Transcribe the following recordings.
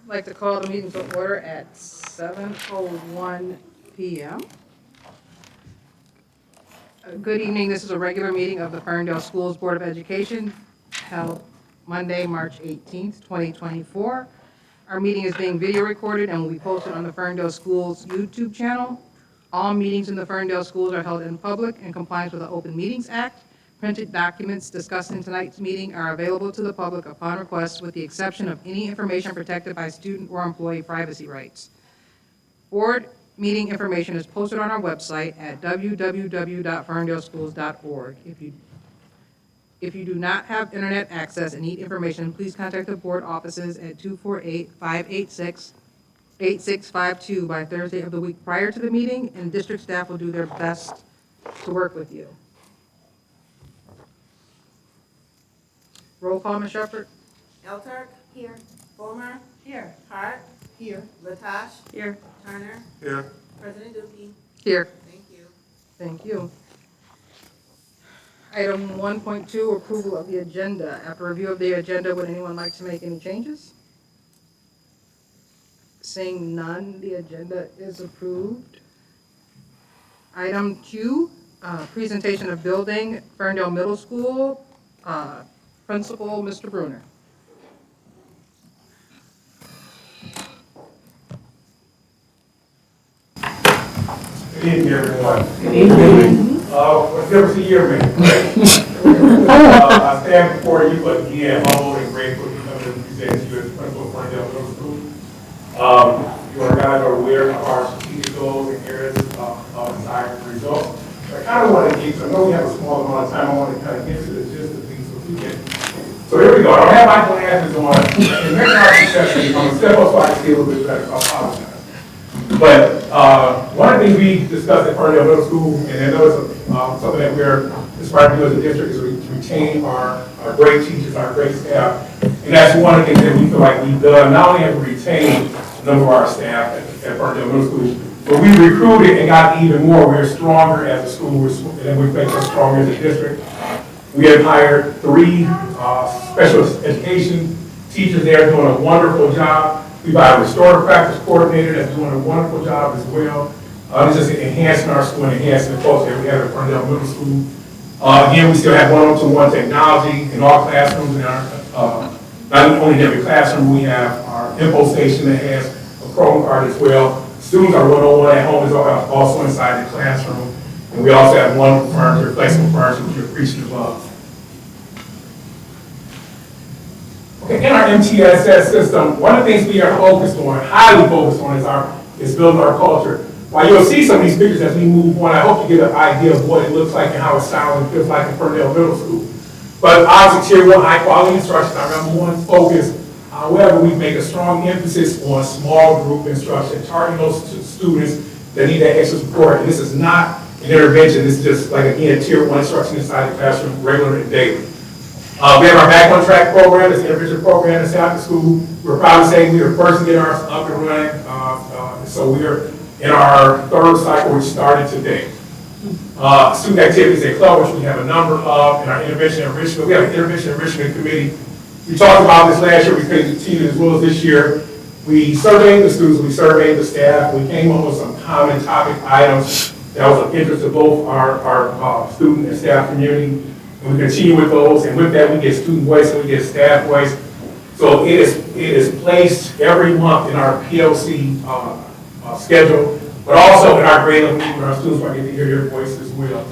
I'd like to call the meeting to order at 7:01 p.m. Good evening. This is a regular meeting of the Ferndale Schools Board of Education held Monday, March 18th, 2024. Our meeting is being video recorded and will be posted on the Ferndale Schools YouTube channel. All meetings in the Ferndale Schools are held in public in compliance with the Open Meetings Act. Printed documents discussed in tonight's meeting are available to the public upon request, with the exception of any information protected by student or employee privacy rights. Board meeting information is posted on our website at www.ferndaleschools.org. If you do not have internet access and need information, please contact the board offices at 248-586-8652 by Thursday of the week prior to the meeting, and district staff will do their best to work with you. Roll call, Ms. Shepherd. Elturk. Here. Fulmer. Here. Hart. Here. Latash. Here. Turner. Here. President Dookie. Here. Thank you. Thank you. Item 1.2, approval of the agenda. After review of the agenda, would anyone like to make any changes? Seeing none, the agenda is approved. Item 2, presentation of building, Ferndale Middle School, Principal Mr. Bruner. Good evening, everyone. Good evening. What difference a year makes, right? I stand before you again, humble and grateful to come and present to you as principal of Ferndale Middle School. You guys are aware of our strategic goals and areas of desired results. I kind of want to get, I know we have a small amount of time, I want to kind of get to the gist of things so we can. So here we go. I don't have my glasses on. And next our session, I'm going to step up so I can see a little bit better. So I apologize. But one of the things we discussed at Ferndale Middle School, and I know it's something that we're aspiring to do as a district, is we retain our great teachers, our great staff. And that's one of the things that we feel like we've done. Not only have we retained a number of our staff at Ferndale Middle School, but we recruited and got even more. We're stronger as a school, and we make us stronger as a district. We have hired 3 special education teachers there doing a wonderful job. We've got a restorative practice coordinator that's doing a wonderful job as well. It's just enhancing our school and enhancing the culture that we have at Ferndale Middle School. Again, we still have 1-to-1 technology in all classrooms. In our, not only in every classroom, we have our info station that has a Chrome card as well. Students are 1-on-1 at home, is also inside the classroom. And we also have one furniture, flexible furniture, which you're appreciative of. Okay, in our MTSS system, one of the things we are focused on, highly focused on, is building our culture. While you'll see some of these pictures as we move on, I hope you get an idea of what it looks like and how it sounds and feels like in Ferndale Middle School. But obviously, Tier 1 high quality instruction, our #1 focus. However, we make a strong emphasis on small group instruction, targeting those students that need that extra support. And this is not an intervention. This is just, like, again, Tier 1 instruction inside the classroom, regular and daily. We have our Back on Track program. It's an intervention program that's after school. We're proud to say we were the first to get ours up and running. So we are in our 3rd cycle, which started today. Student activities at club, which we have a number of, in our intervention enrichment. We have an intervention enrichment committee. We talked about this last year. We continue as well as this year. We surveyed the students. We surveyed the staff. We came up with some common topic items that was of interest to both our student and staff community. And we continue with those, and with that we get student voice and we get staff voice. So it is placed every month in our PLC schedule, but also in our grade level meeting where our students might get to hear their voice as well.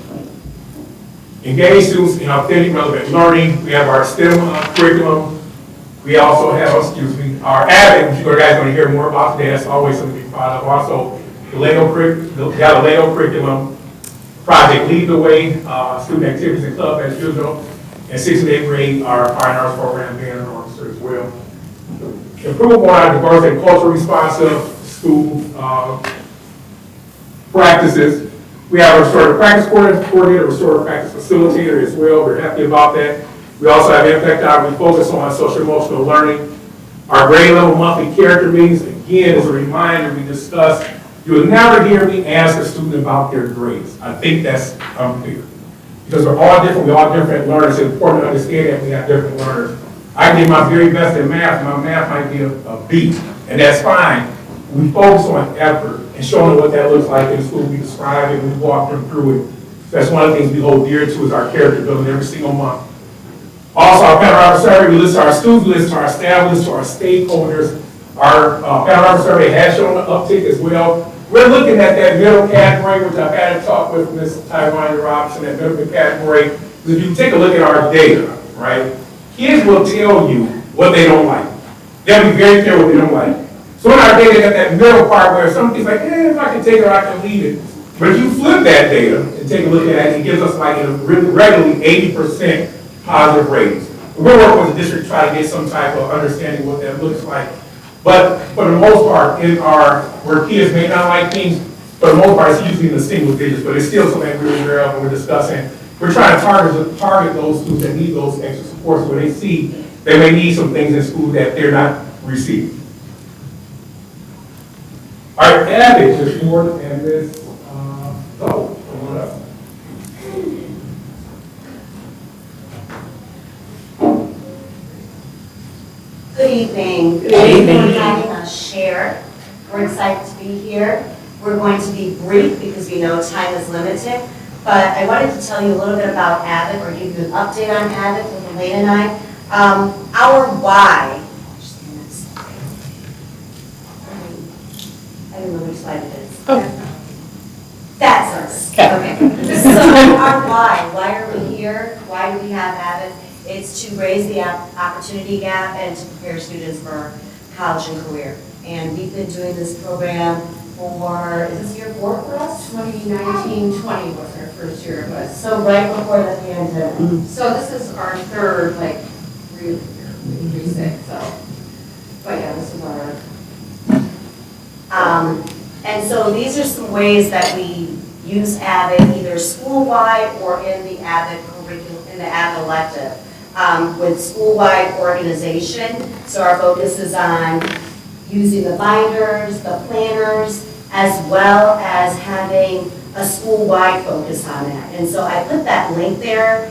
Engage students in authentic relevant learning. We have our STEM curriculum. We also have, our AVID, which you guys are going to hear more about today. That's always something to be proud of. Also, the LEGO curriculum. Project Lead the Way, student activities and club as usual, and 6th and 8th grade, our fine arts program, band and orchestra as well. Improve on our diverse and culturally responsive school practices. We have a restorative practice coordinator, restorative practice facilitator as well. We're happy about that. We also have Impact Hour. We focus on social emotional learning. Our grade level monthly character meetings, again, as a reminder, we discussed. You will never hear me ask a student about their grades. I think that's unfair. Because we're all different learners. It's important to understand that we have different learners. I did my very best in math. My math might be a B. and that's fine. We focus on effort and showing them what that looks like in school. We describe it, we walk them through it. That's one of the things we hold dear to is our character building every single month. Also, our panorama survey, we listen to our students, we listen to our staff, we listen to our stakeholders. Our panorama survey has shown an uptick as well. We're looking at that middle category, which I've had a talk with Ms. Taiwan Robinson, that middle category. If you take a look at our data, right, kids will tell you what they don't like. They'll be very clear what they don't like. So in our data, got that middle part where some kids like, if I can take it, I can leave it. But if you flip that data and take a look at it, it gives us like regularly 80% positive ratings. We're working with the district to try to get some type of understanding what that looks like. But for the most part, where kids may not like things, for the most part, it's usually in the single digits, but it's still something we're aware of and we're discussing. We're trying to target those students that need those extra supports where they see they may need some things in school that they're not receiving. All right, Abby, Ms. Ford and Ms. Cole, come on up. Good evening. Good evening. For having us share. We're excited to be here. We're going to be brief because we know time is limited. But I wanted to tell you a little bit about Avid or give you an update on Avid with Elaine and I. Our why. I don't know which slide it is. Oh. That's us. Okay. So our why are we here? Why do we have Avid? It's to raise the opportunity gap and to prepare students for college and career. And we've been doing this program for, is this year 4 for us? 2019-20 was our first year of it. So right before the pandemic. So this is our third, like, real year, 3-6, so. But yeah, this is our. And so these are some ways that we use Avid either school-wide or in the Avid curriculum, in the Avid elective. With school-wide organization, so our focus is on using the binders, the planners, as well as having a school-wide focus on that. And so I put that link there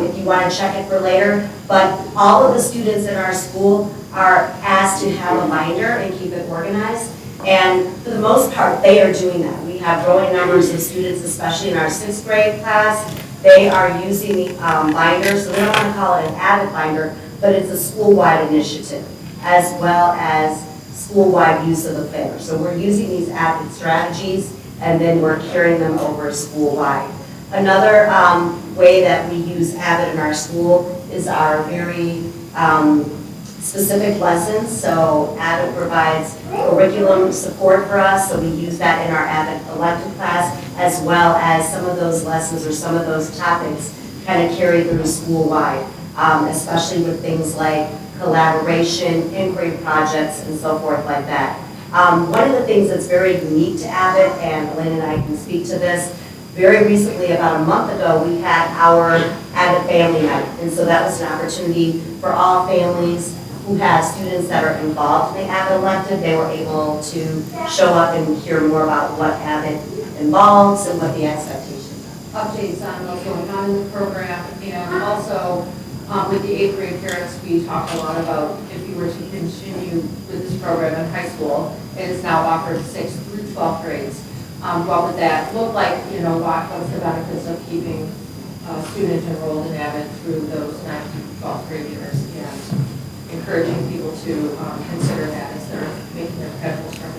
if you want to check it for later, but all of the students in our school are asked to have a binder and keep it organized. And for the most part, they are doing that. We have growing numbers of students, especially in our 6th grade class. They are using the binder, so we don't want to call it an Avid binder, but it's a school-wide initiative, as well as school-wide use of the planner. So we're using these Avid strategies, and then we're carrying them over school-wide. Another way that we use Avid in our school is our very specific lessons. So Avid provides curriculum support for us, so we use that in our Avid elective class, as well as some of those lessons or some of those topics kind of carry through school-wide, especially with things like collaboration, inquiry projects, and so forth like that. One of the things that's very unique to Avid, and Elaine and I can speak to this, very recently, about a month ago, we had our Avid Family Night, and so that was an opportunity for all families who have students that are involved in the Avid elective. They were able to show up and hear more about what Avid involves and what the expectations are. Updates on what's going on in the program, and also with the 8th grade parents, we talked a lot about if you were to continue with this program in high school, it is now offered 6th through 12th grades. What would that look like? What's the benefits of keeping a student enrolled in Avid through those 9th through 12th grade years, and encouraging people to consider that as they're making their schedule start.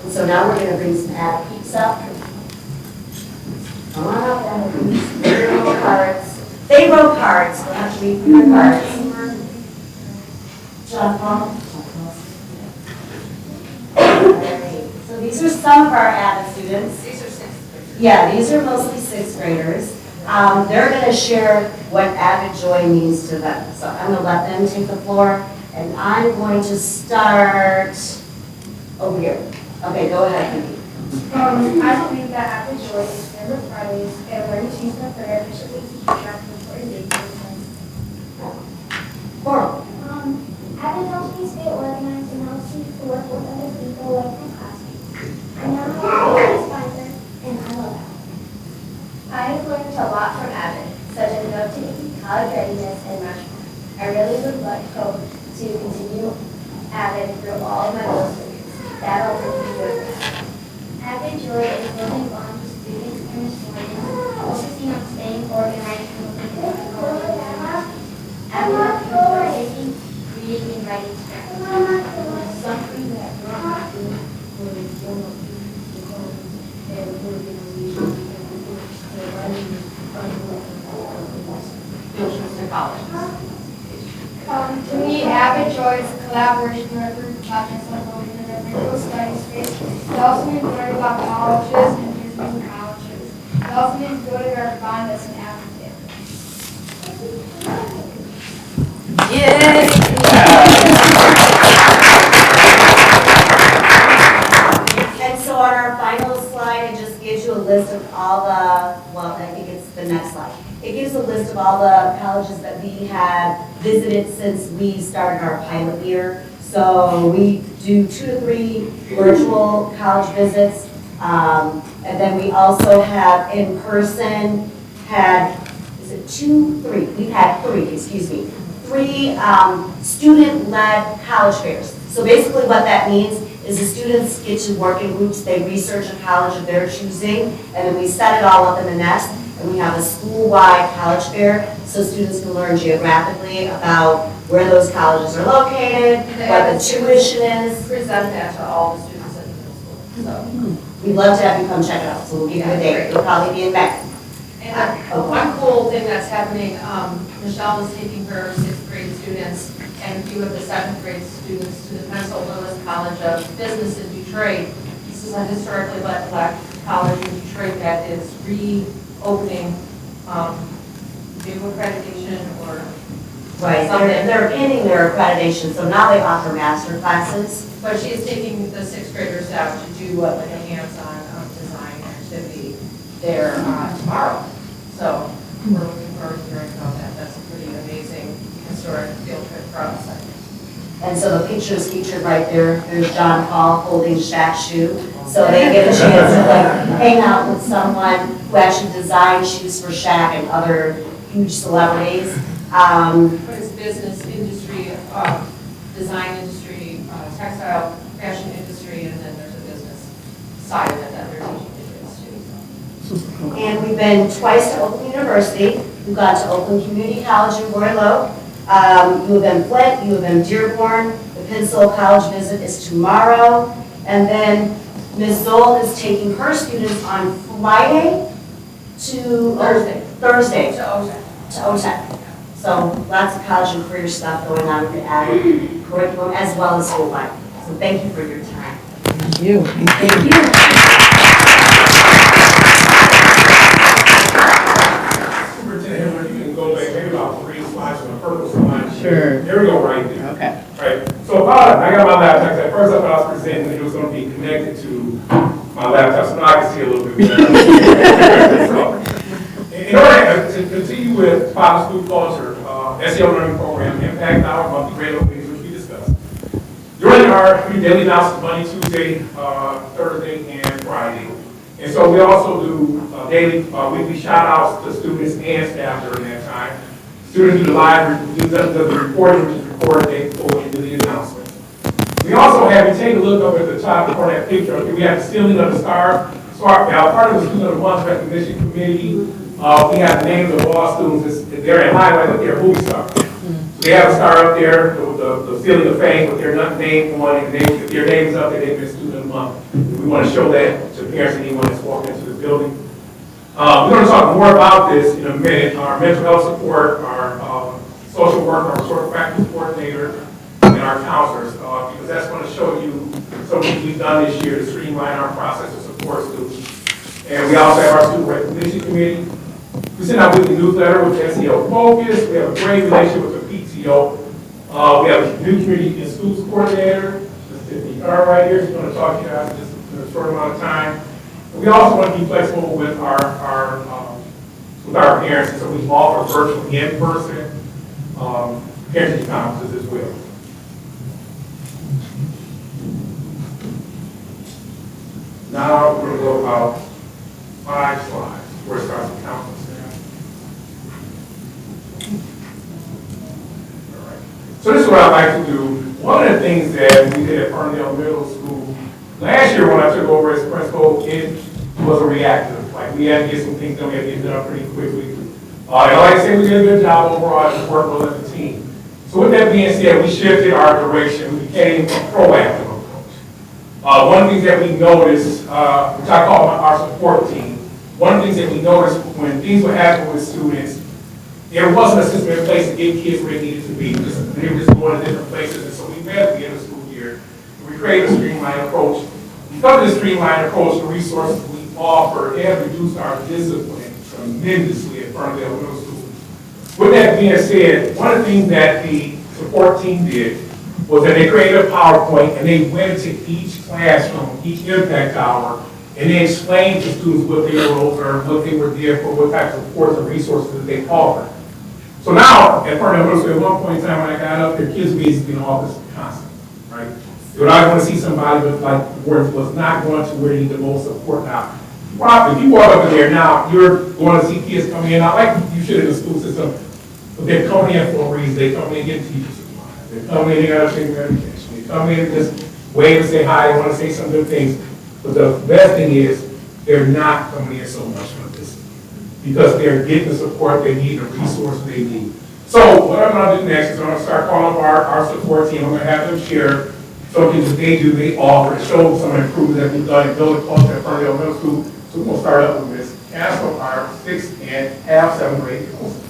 And so now we're going to bring some Avid peeps up. Come on up, Avid peeps. They wrote cards. They wrote cards. We'll have to read through the cards. John Paul. So these are some of our Avid students. These are 6th graders. Yeah, these are mostly 6th graders. They're going to share what Avid Joy means to them. So I'm going to let them take the floor, and I'm going to start over here. Okay, go ahead, Nikki. I believe that Avid Joy is never Fridays and learn to use my prayer efficiently to keep track of important dates and times. Coral. Avid helps me stay organized and helps me to work with other people like my classmates. I now have a daily binder and I love it. I have learned a lot from Avid, such as note-taking, college readiness, and much more. I really would like hope to continue Avid through all of my middle students. That also be good. Avid joy is building bonds with students and the students, focusing on staying organized and looking at technology. Avid enjoy taking, reading, and writing skills. Something that brought me to To me, Avid joy is collaboration where group projects are going in a vertical study space. It also means learning about colleges and visiting colleges. It also means building our bond as an advocate. And so on our final slide, it just gives you a list of all the, well, I think it's the next slide. It gives a list of all the colleges that we have visited since we started our pilot year. So we do 2 to 3 virtual college visits. And then we also have in person is it 2, 3? We've had 3, excuse me. 3 student-led college fairs. So basically what that means is the students get to work in groups, they research a college of their choosing, and then we set it all up in the nest, and we have a school-wide college fair, so students can learn geographically about where those colleges are located, what the tuition is. present that to all the students at the middle school, so. We'd love to have you come check it out, so we'll give you a date. It'll probably be in May. And one cool thing that's happening, Michelle is taking her 6th grade students and a few of the 7th grade students to the Pencil Lewis College of Business in Detroit. This is a historically black college in Detroit that is reopening new accreditation or Right, something. they're pinning their accreditation, so now they offer master classes. But she is taking the 6th graders out to do like a hands-on design activity there tomorrow. So we're looking forward to hearing about that. That's a pretty amazing historic field trip for us. And so the pictures featured right there, there's John Paul holding Shaq's shoe. So they get a chance to like hang out with someone who actually designed shoes for Shaq and other huge celebrities. But it's business, industry, design industry, textile, fashion industry, and then there's a business side of it that they're teaching the kids too. And we've been twice to Oakland University. We've gone to Oakland Community College in Royal Oak. U of M Flint, U of M Dearborn. The Pencil College visit is tomorrow. And then Ms. Zoll is taking her students on Friday to Thursday To OSHA. to OTEC. So lots of college and career stuff going on with the added curriculum as well as school-wide. So thank you for your time. Thank you. Thank you. Superintendent Henry, you can go back maybe about 3 slides from the purple slide. Sure. There we go, right there. Okay. Right. So I got my laptop. At first I thought I was presenting it was going to be connected to my laptop, so now I can see a little bit better. So, in order to continue with Pop School Culture, SEL Learning Program, Impact Hour, monthly grade openings, which we discussed. During our daily announcements, Monday, Tuesday, Thursday, and Friday. And so we also do daily, weekly shout outs to students and staff during that time. Students do the live, do the recording, which is recorded day before we do the announcements. We also have, you take a look up at the top of that picture, okay, we have the sealing of the star part of the Student of the Month Recognition Committee. We have the names of all students, they're in highlight up there, movie stars. So they have a star up there, the ceiling of fame with their name on it, and if their name's up there, they've been Student of the Month. We want to show that to parents and anyone that's walking into the building. We're going to talk more about this in a minute. Our mental health support, our social worker, our sort of faculty coordinator, and our counselors, because that's going to show you something we've done this year to streamline our process to support students. And we also have our student recognition committee. We send out weekly newsletter with SEL Focus. We have a great relationship with the PTO. We have a new community and schools coordinator. This is the right here. She's going to talk to you guys just in a short amount of time. We also want to be flexible with our parents, so we offer virtual in-person parent conferences as well. Now we're going to go about 5 slides where it starts with counseling staff. All right. So this is what I'd like to do. One of the things things that we did at Ferndale Middle School, last year when I took over as principal, it was a reactive. Like, we had to get some things done, we had to get done pretty quickly. And like I said, we did a good job overall, just working well as a team. So with that being said, we shifted our direction, we became a proactive approach. One of the things that we noticed, which I call our support team, one of the things that we noticed when things would happen with students, there wasn't a system in place to get kids where they needed to be. They were just going to different places, and so we met at the end of the school year, and we created a streamlined approach. Because of this streamlined approach, the resources we offer, it has reduced our discipline tremendously at Ferndale Middle School. With that being said, one of the things that the support team did was that they created a PowerPoint and they went into each classroom, each impact hour, and they explained to students what their roles are, what they were there for, what types of supports and resources that they offered. So now, at Ferndale Middle School, at one point in time when I got up there, kids were basically in the office constantly, right? They were not going to see somebody, but like was not going to where they need the most support now. Wow, if you walk up in there now, you're going to see kids coming in, not like you should in the school system, but they're coming in for a reason. They come in and get teacher supplies. They're coming in, they got to take their education. They come in and just wave and say hi, they want to say some good things. But the best thing is, they're not coming in so much for this, because they're getting the support they need, the resources they need. So what I'm going to do next is I'm going to start calling up our support team. I'm going to have them share some things that they do, they offer, to show some improvements that we've done in building culture at Ferndale Middle School. So we're going to start up with Ms. Castle, our 6th and half 7th grade counselor.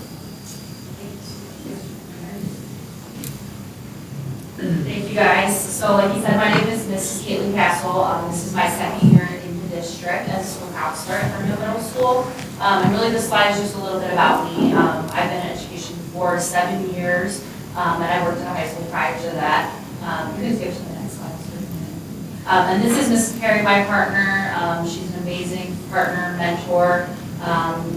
Thank you guys. So like you said, my name is Mrs. Caitlin Castle. This is my second year in the district as a school counselor at Ferndale Middle School. And really this slide is just a little bit about me. I've been in education for 7 years, and I worked in high school prior to that. You can skip to the next slide. And this is Mrs. Perry, my partner. She's an amazing partner, mentor,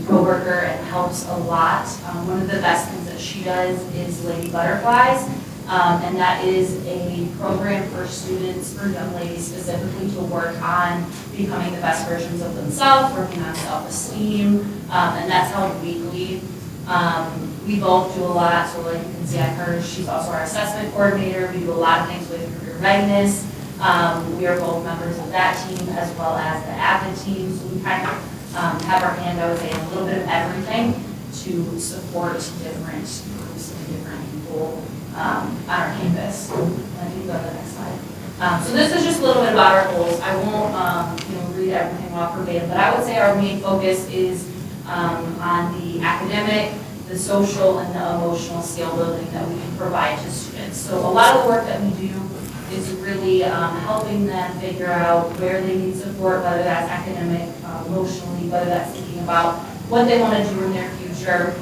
co-worker, and helps a lot. One of the best things that she does is Lady Butterflies. And that is a program for students, for young ladies specifically, to work on becoming the best versions of themselves, working on self-esteem, and that's held weekly. We both do a lot, so like you can see on her, she's also our assessment coordinator. We do a lot of things with career readiness. We are both members of that team as well as the AVID team, so we kind of have our hand, I would say, in a little bit of everything to support different groups and different people on our campus. Let me go to the next slide. So this is just a little bit about our goals. I won't read everything off verbatim, but I would say our main focus is on the academic, the social, and the emotional skill building that we can provide to students. So a lot of the work that we do is really helping them figure out where they need support, whether that's academic, emotionally, whether that's thinking about what they want to do in their future,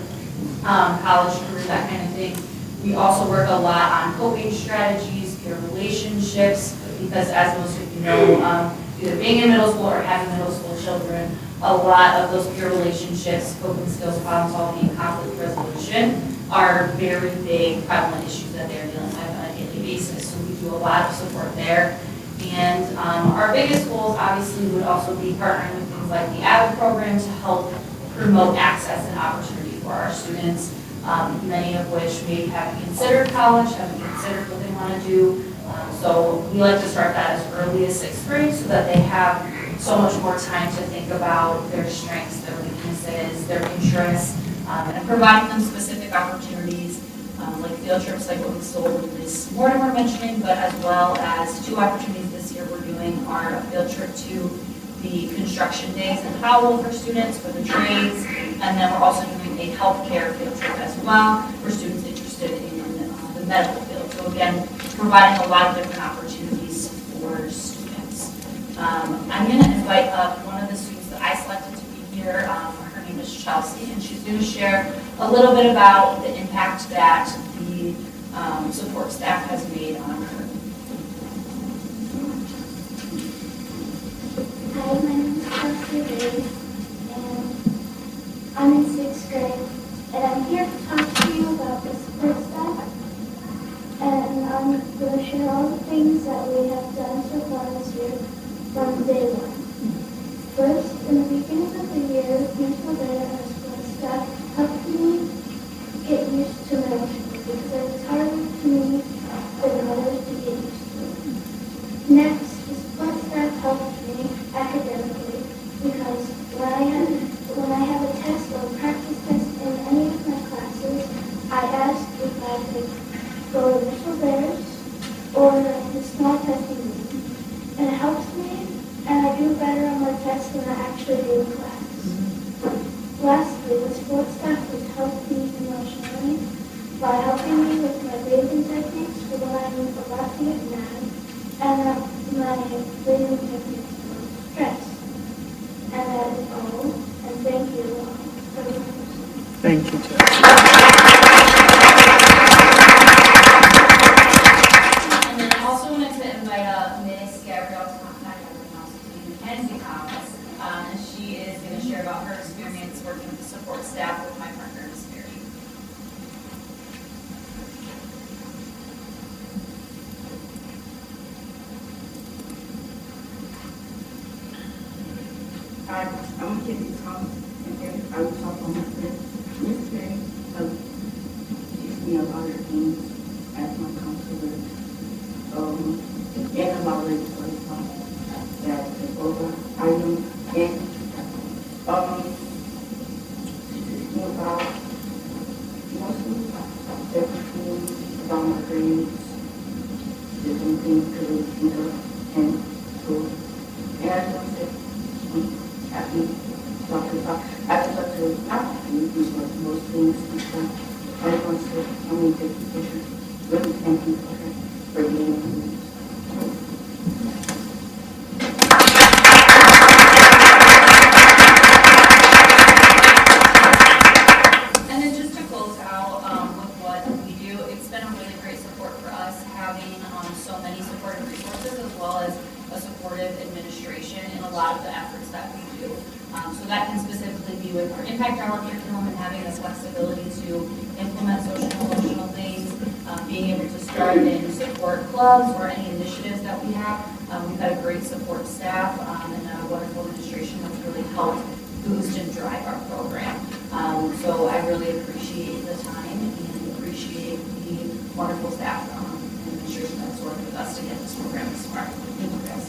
college career, that kind of thing. We also work a lot on coping strategies, peer relationships, because as most of you know, either being in middle school or having middle school children, a lot of those peer relationships, coping skills, problem solving, and conflict resolution are very big prevalent issues that they're dealing with on a daily basis. So we do a lot of support there. And our biggest goals obviously would also be partnering with things like the AVID program to help promote access and opportunity for our students. Many of which maybe haven't considered college, haven't considered what they want to do. So we like to start that as early as 6th grade so that they have so much more time to think about their strengths, their weaknesses, their interests, and providing them specific opportunities like field trips like what Ms. Mortimer mentioning, but as well as 2 opportunities this year we're doing are a field trip to the construction days in Howell for students for the trades, and then we're also doing a healthcare field trip as well for students interested in the medical field. So again, providing a lot of different opportunities for students. I'm going to invite up one of the students that I selected to be here. Her name is Chelsea, and she's going to share a little bit about the impact that the support staff has made on her. Hi, my name is Chelsea Ray, and I'm in 6th grade, and I'm here to talk to you about the support staff, and I'm going to share all the things that we have done so far this year from day one. First, in the beginning of the year, Principal Dana and our support staff helped me get used to middle school, because it was harder to me than others to get used forgot to get mad, and my living techniques were stressed. And that is all, and thank you for listening. Thank you, Jess. And then I also wanted to invite Ms. Gabrielle to Mackenzie Thomas, and she is going to share about her experience working with the support staff with my partner, Ms. Mary. I'm Mackenzie Thomas, and I will talk on my friend, Miss Mary. Teach me a lot of things as my counselor, and I'm already certified that is over. I know, and she teach me about mostly everything about my grades, different things to think of, and so, and I don't say, happy talking about, after most things before. I want to say, I'm going to take the picture. Really thank you for her, for being with me. And then just to close out with what we do, it's been a really great support for us having so many supportive resources as well as a supportive administration in a lot of the efforts that we do. So that can specifically be with our impact hour curriculum and having the flexibility to implement social and emotional things, being able to start in support clubs or any initiatives that we have. We've got a great support staff and a wonderful administration that's really helped boost and drive our program. So I really appreciate the time and appreciate the wonderful staff and administration that's worked with us to get this program this far. Thank you guys.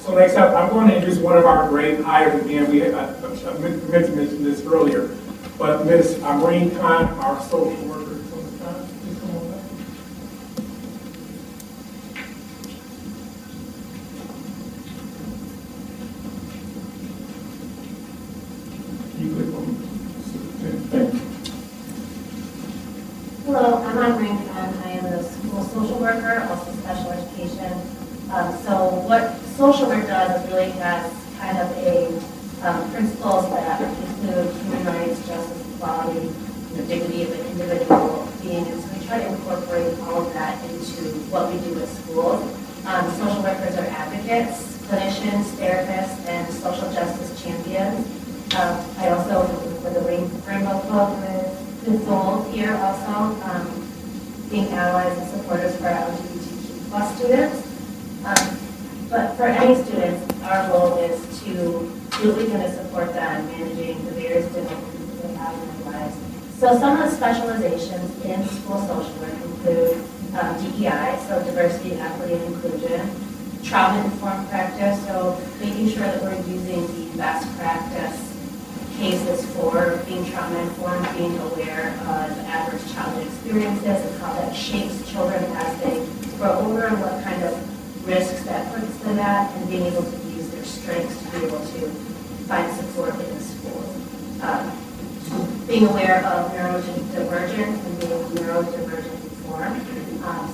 So next up, I'm going to introduce one of our great hires again. We had, I meant to mention this earlier, but Ms. Maureen Khan, our social worker. So Ms. Khan, please come on up. You click on thank you. Hello, I'm Maureen Khan. I am the school social worker, also special education. So what social work does is really has kind of a principles that include human rights, justice, equality, dignity of an individual being. And so we try to incorporate all of that into what we do at schools. Social workers are advocates, clinicians, therapists, and social justice champions. I also work with the Rainbow Club with Gold here also, being allies and supporters for our LGBTQ plus students. But for any students, our goal is to do what we can to support them managing the various difficulties they have in their lives. So some of the specializations in school social work include DEI, so diversity, equity, and inclusion, trauma-informed practice, so making sure that we're using the best practice cases for being trauma-informed, being aware of adverse childhood experiences and how that shapes children as they grow older and what kind of risks that puts them at, and being able to use their strengths to be able to find support in the schools. Being aware of neurodivergence and being neurodivergent informed.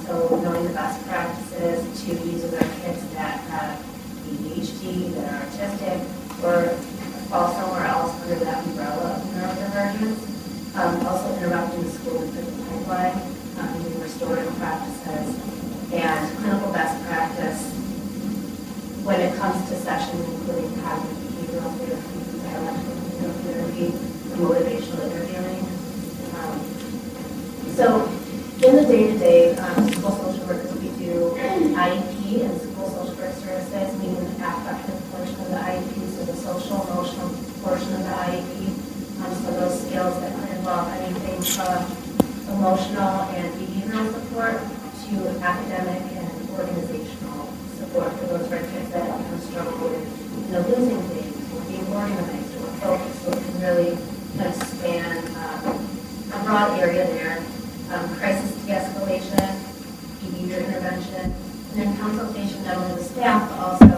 So knowing the best practices to use with our kids that have ADHD, that are autistic, or fall somewhere else under that umbrella of neurodivergence. Also interrupting the school and prison pipeline, using restorative practices, and clinical best practice when it comes to sessions, including cognitive behavioral therapy, dialectical therapy, and motivational interviewing. So in the day-to-day, school social workers, we do IEP and school social work services, meaning the affective portion of the IEP, so the social emotional portion of the IEP. So those skills that could involve anything from emotional and behavioral support to academic and organizational support for those kids that struggle with, losing things or being organized or focused. So it can really kind of span a broad area there. Crisis de-escalation, behavior intervention, and then consultation not only with staff but also,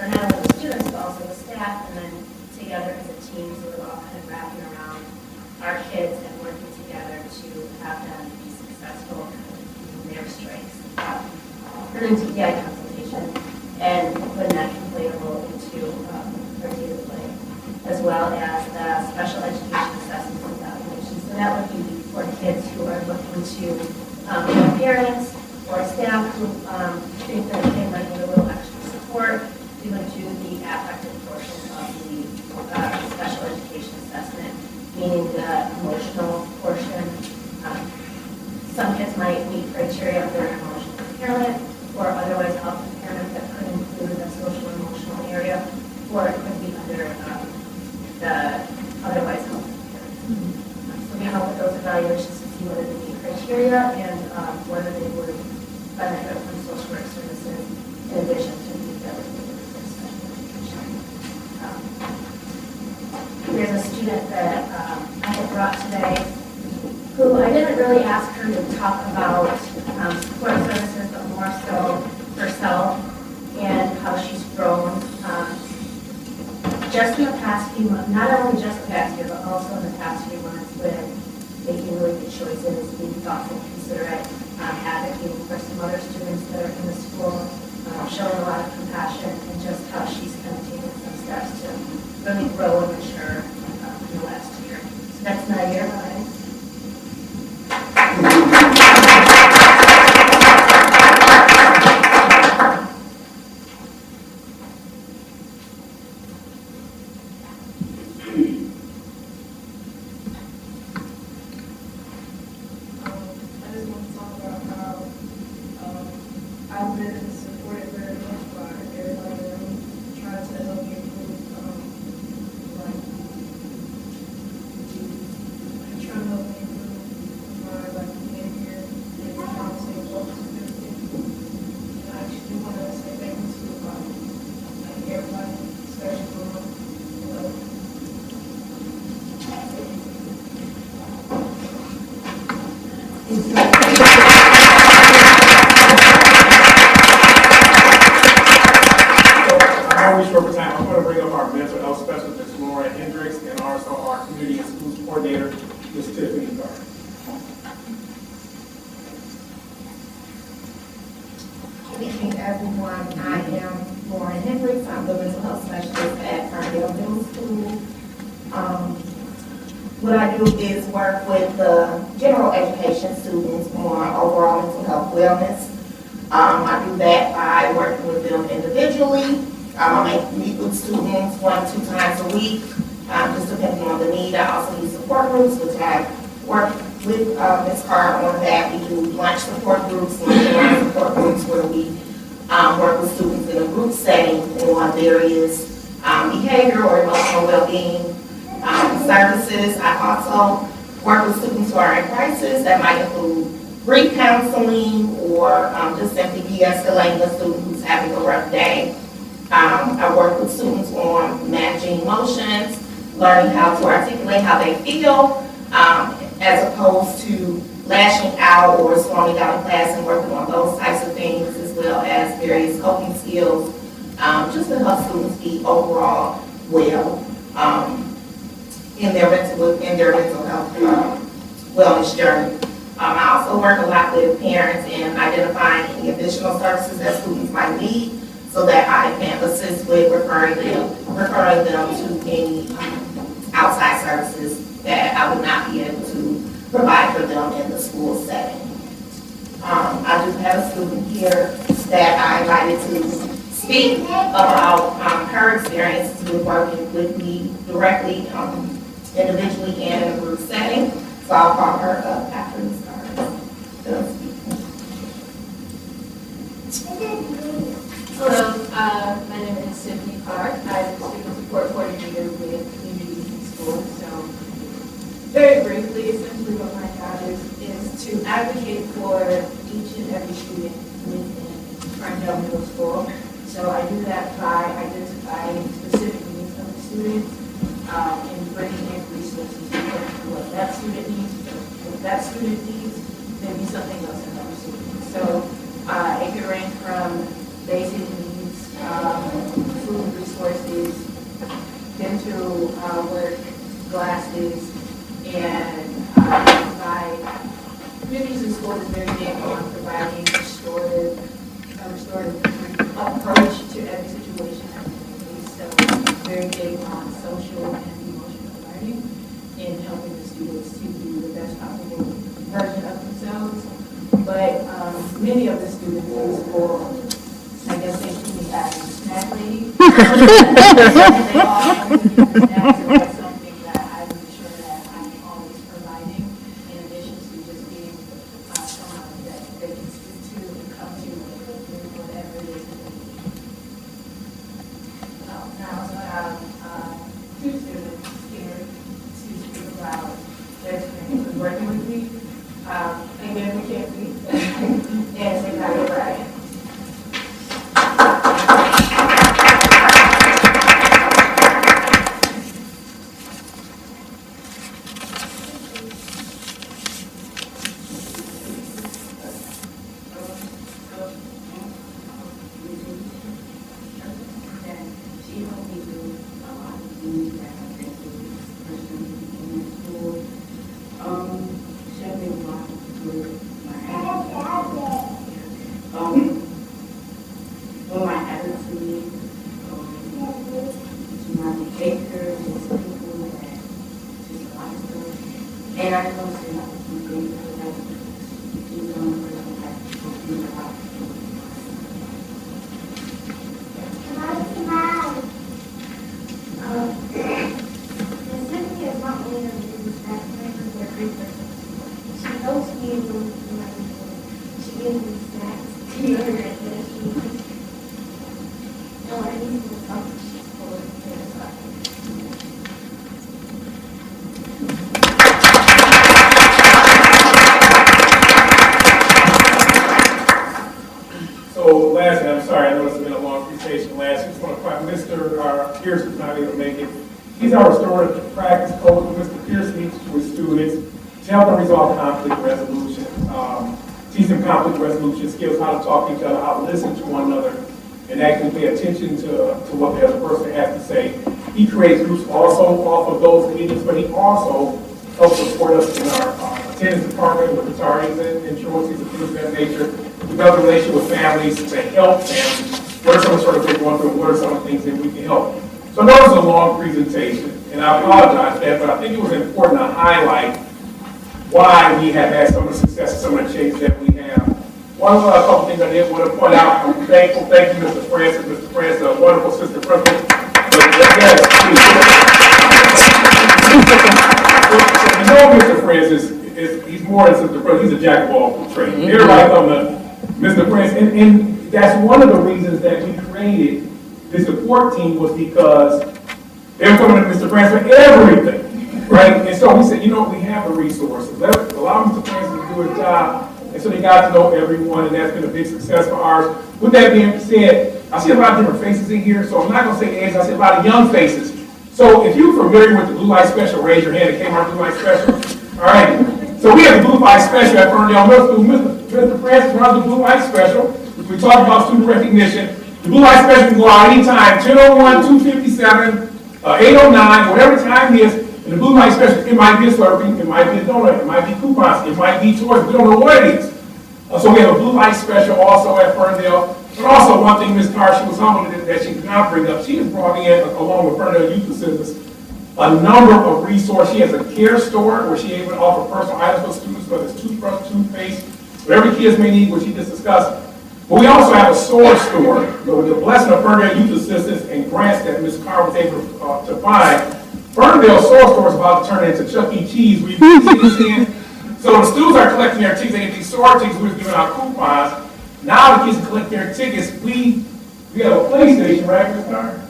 or not only with students but also with staff, and then together as a team, so we're all kind of wrapping around our kids and working together to have them be successful in their strengths. Turn into EI consultation, and when that can play a role into our daily life, as well as the special education assessments and evaluations. So that would be for kids who are looking to have parents or staff who think that they might need a little extra support. We would do the affective portion of the special education assessment, meaning the emotional portion. Some kids might meet criteria of their emotional impairment or otherwise health impairment that could include the social emotional area, or it could be under the otherwise health impairment. So we help with those evaluations to see whether they meet criteria and whether they would benefit from social work services in addition to the ability for special education. There's a student that I had brought today who I didn't really ask her to talk about support services, but more so herself and how she's grown just in the past few months, not only just the past year, but also in the past few months with making really good choices, being thoughtful, considerate, advocating for some other students that are in the school, showing a lot of compassion, and just how she's kind of taken some steps to really grow and mature in the last year. So that's Nadia, right? I've been supported very much by everybody around me, trying to help me improve, like, trying to help me improve my, like, behavior and trying to stay focused and everything. And I actually want to say thank you to, like everybody, especially for Short time, I'm going to bring up our mental health specialist, Laura Hendricks, and also our community and schools coordinator, Ms. Tiffany Garr. Good evening, everyone. I am Laura Hendricks. I'm the mental health specialist at Ferndale Middle School. What I do is work with the general education students on overall mental health wellness. I do that by working with them individually. I might meet with students 1 to 2 times a week, just depending on the need. I also use support groups, which I work with Ms. Carr on that. We do lunch support groups and support groups where we work with students in a group setting on various behavioral or emotional well-being services. I also work with students who are in crisis. That might include grief counseling or just simply de-escalating a student who's having a rough day. I work with students on managing emotions, learning how to articulate how they feel, as opposed to lashing out or storming out of class, and working on those types of things, as well as various coping skills, just to help students be overall well in their mental health wellness journey. I also work a lot with parents in identifying any additional services that students might need, so that I can assist with referring them to any outside services that I would not be able to provide for them in the school setting. I do have a student here that I invited to speak about her experiences with working with me directly, individually and in a group setting. So I'll call her up after this starts. Hello, my name is Tiffany Park. I'm the student support coordinator with Communities in School. So, very briefly, essentially what my job is to advocate for each and every student within Ferndale Middle School. So I do that by identifying specific needs of the students and bringing in resources to what that student needs. What that student needs, maybe something else in other students. So it could range from basic needs, food resources, dental work, glasses, and provide, communities and schools is very big on providing a restorative approach to every situation that we face. So very big on social and emotional learning and helping the students to be the best possible version of themselves. But many of the students in school, I guess they should be having snack lady. They all come to me with snacks, so that's something that I make sure that I'm always providing, in addition to just being someone that they can speak to and come to with whatever it is. I also have two students here to speak about their experience with working with me. Again, we can't see. And say hi to Brian. She helped me do a lot of things that I think was personally in school. She helped me a lot with my attitude, to my behavior, to people that just like stuff. And I just want to say that she's great for that. She's the only person that helped me a lot. Cynthia is not only a really best friend, but a great person. She helps me when she gives me snacks to eat and I need to talk to she's full of So lastly, I'm sorry, I know it's been a long presentation. Last, I just want to invite Mr. Pierce, who's not able to make it. He's our restorative practice coach. Mr. Pierce meets with students to help them resolve conflict resolution, teach them conflict resolution skills, how to talk to each other, how to listen to one another, and actually pay attention to what the other person has to say. He creates groups also off of those meetings, but he also helps support us in our attendance department with retardings and truancies and things of that nature. We build a relationship with families to help families. What are some of the sort of things they're going through? What are some of the things that we can help? So that was a long presentation, and I apologize for that, but I think it was important to highlight why we have had some of the success and some of the changes that we have. One couple things I did want to point out. I'm thankful. Thank you, Mr. Francis. Mr. Francis, a wonderful assistant principal. You know, Mr. Francis he's more than assistant principal. He's a jack of all trades. Everybody come to Mr. Francis, and that's one of the reasons that we created the support team was because they were coming to Mr. Francis for everything, right? And so we said, you know, we have the resources. Let's allow Mr. Francis to do his job. And so they got to know everyone, and that's been a big success for ours. With that being said, I see a lot of different faces in here, so I'm not going to say age, I see a lot of young faces. So if you're familiar with the Blue Light Special, raise your hand. It came out Blue Light Special. All right. So we have the Blue Light Special at Ferndale Middle School. Mr. Francis runs the Blue Light Special, which we talked about student recognition. The Blue Light Special can go out anytime, 10:01, 2:57, 8:09, whatever time it is. And the Blue Light Special, it might be a Slurpee, it might be a donut, it might be coupons, it might be toys. We don't know what it is. So we have a Blue Light Special also at Ferndale. But also one thing Ms. Carr, she was humble that she did not bring up. She has brought in, along with Ferndale Youth Assistance, a number of resources. She has a care store where she's able to offer personal items for students, whether it's toothbrush, toothpaste, whatever kids may need, which she just discussed. But we also have a source store with the blessing of Ferndale Youth Assistance and grants that Ms. Carr was able to find. Ferndale Source Store is about to turn into Chuck E. Cheese. We've seen So the students are collecting their tickets. They get these store tickets. We're giving out coupons. Now the kids can collect their tickets. We have a PlayStation, right, Ms. Carr?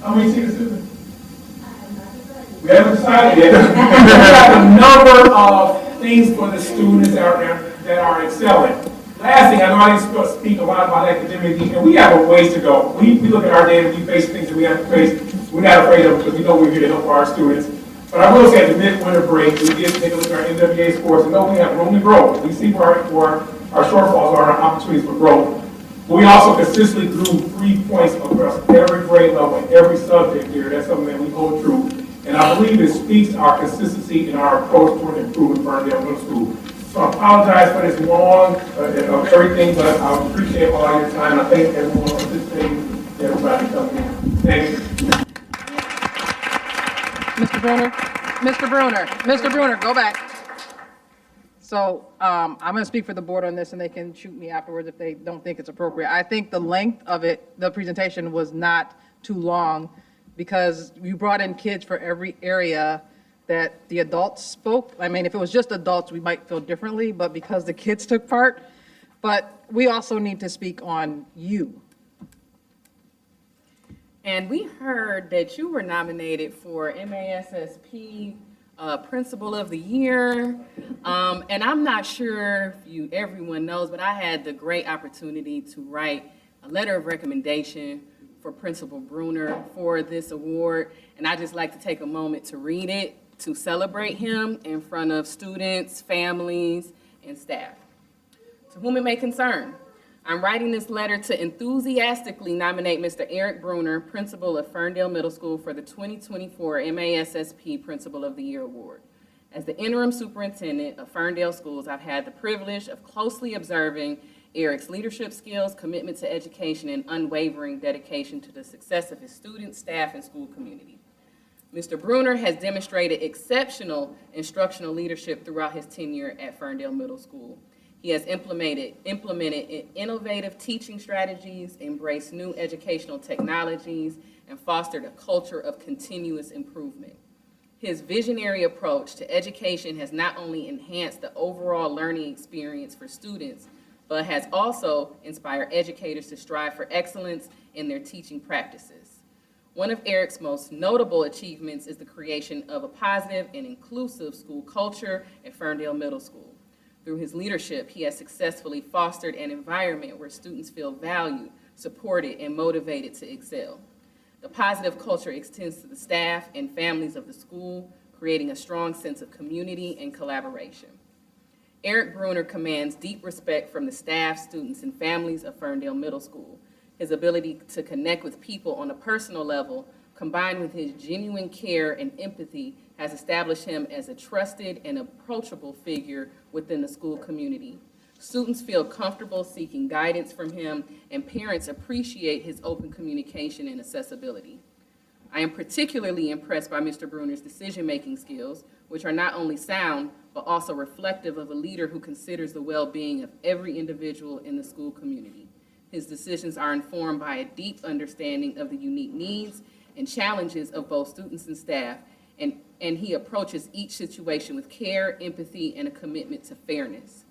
How many tickets is it? We haven't decided yet. We have a number of things for the students that are excelling. Last thing, I know I didn't speak a lot about academic, and we have a ways to go. We look at our data, we face things that we have to face. We're not afraid of it because we know we're here to help our students. But I will say at the mid-winter break, we did take a look at our NWA scores and know we have room to grow. We see where our shortfalls are and our opportunities for growth. But we also consistently grew 3 points across every grade level and every subject here. That's something that we hold true. And I believe it speaks to our consistency in our approach toward improving Ferndale Middle School. So I apologize for this long of everything, but I appreciate all your time. I thank everyone participating, everybody coming in. Thank you. Mr. Bruner, go back. So I'm going to speak for the board on this, and they can shoot me afterwards if they don't think it's appropriate. I think the length of it, the presentation was not too long, because you brought in kids for every area that the adults spoke. I mean, if it was just adults, we might feel differently, but because the kids took part. But we also need to speak on you. And we heard that you were nominated for MASSP Principal of the Year. And I'm not sure if everyone knows, but I had the great opportunity to write a letter of recommendation for Principal Bruner for this award. And I just like to take a moment to read it, to celebrate him in front of students, families, and staff. To whom it may concern, I'm writing this letter to enthusiastically nominate Mr. Eric Bruner, Principal of Ferndale Middle School, for the 2024 MASSP Principal of the Year Award. As the interim superintendent of Ferndale Schools, I've had the privilege of closely observing Eric's leadership skills, commitment to education, and unwavering dedication to the success of his students, staff, and school community. Mr. Bruner has demonstrated exceptional instructional leadership throughout his tenure at Ferndale Middle School. He has implemented innovative teaching strategies, embraced new educational technologies, and fostered a culture of continuous improvement. His visionary approach to education has not only enhanced the overall learning experience for students, but has also inspired educators to strive for excellence in their teaching practices. One of Eric's most notable achievements is the creation of a positive and inclusive school culture at Ferndale Middle School. Through his leadership, he has successfully fostered an environment where students feel valued, supported, and motivated to excel. The positive culture extends to the staff and families of the school, creating a strong sense of community and collaboration. Eric Bruner commands deep respect from the staff, students, and families of Ferndale Middle School. His ability to connect with people on a personal level, combined with his genuine care and empathy, has established him as a trusted and approachable figure within the school community. Students feel comfortable seeking guidance from him, and parents appreciate his open communication and accessibility. I am particularly impressed by Mr. Bruner's decision-making skills, which are not only sound, but also reflective of a leader who considers the well-being of every individual in the school community. His decisions are informed by a deep understanding of the unique needs and challenges of both students and staff, and he approaches each situation with care, empathy, and a commitment to fairness.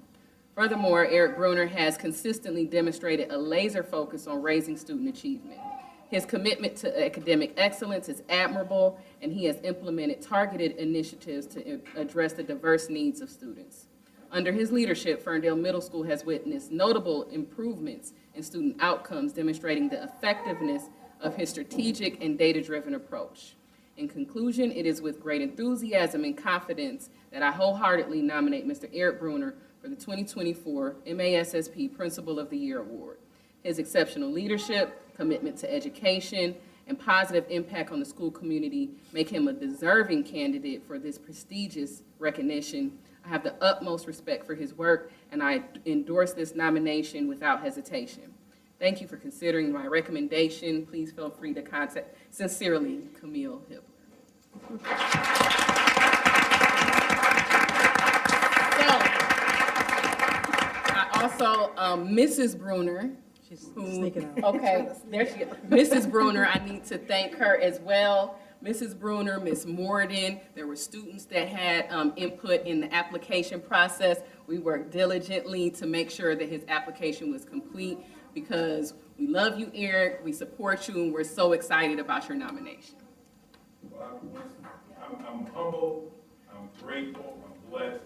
Furthermore, Eric Bruner has consistently demonstrated a laser focus on raising student achievement. His commitment to academic excellence is admirable, and he has implemented targeted initiatives to address the diverse needs of students. Under his leadership, Ferndale Middle School has witnessed notable improvements in student outcomes, demonstrating the effectiveness of his strategic and data-driven approach. In conclusion, it is with great enthusiasm and confidence that I wholeheartedly nominate Mr. Eric Bruner for the 2024 MASSP Principal of the Year Award. His exceptional leadership, commitment to education, and positive impact on the school community make him a deserving candidate for this prestigious recognition. I have the utmost respect for his work, and I endorse this nomination without hesitation. Thank you for considering my recommendation. Please feel free to contact, sincerely, Camille Hibbler. So, Mrs. Bruner, She's sneaking out. okay, there she is. Mrs. Bruner, I need to thank her as well. Mrs. Bruner, Ms. Morden, there were students that had input in the application process. We worked diligently to make sure that his application was complete because we love you, Eric, we support you, and we're so excited about your nomination. Well, I'm humble, I'm grateful, I'm blessed.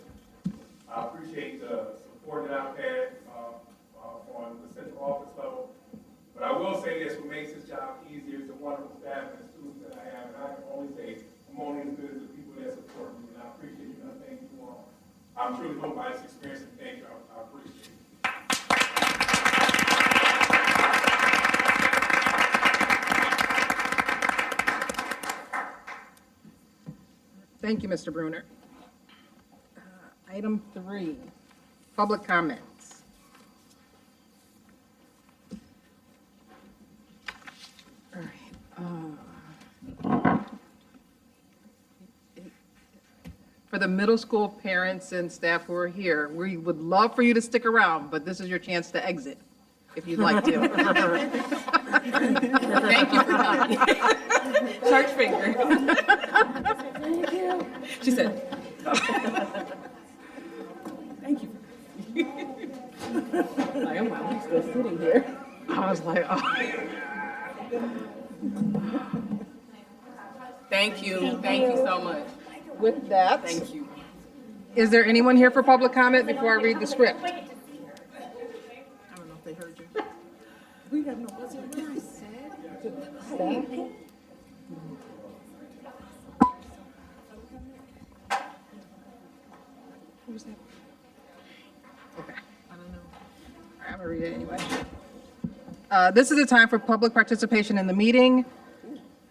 I appreciate the support that I've had on the central office level. But I will say this, what makes this job easier is the wonderful staff and the students that I have. And I can only say I'm only as good as the people that support me. And I appreciate you. And I thank you all. I'm truly humbled by this experience, and thank you. I appreciate it. Thank you, Mr. Bruner. Item 3, public comments. All right. For the middle school parents and staff who are here, we would love for you to stick around, but this is your chance to exit if you'd like to. Thank you for coming. Church finger. Thank you. She said. Thank you. I am I'm still sitting here. I was like, oh. Thank you. Thank you so much. With that, Thank you. is there anyone here for public comment before I read the script? I don't know if they heard you. We have no, what's it, what I said? Who was that? Okay. I don't know. All right, I'm gonna read it anyway. This is a time for public participation in the meeting.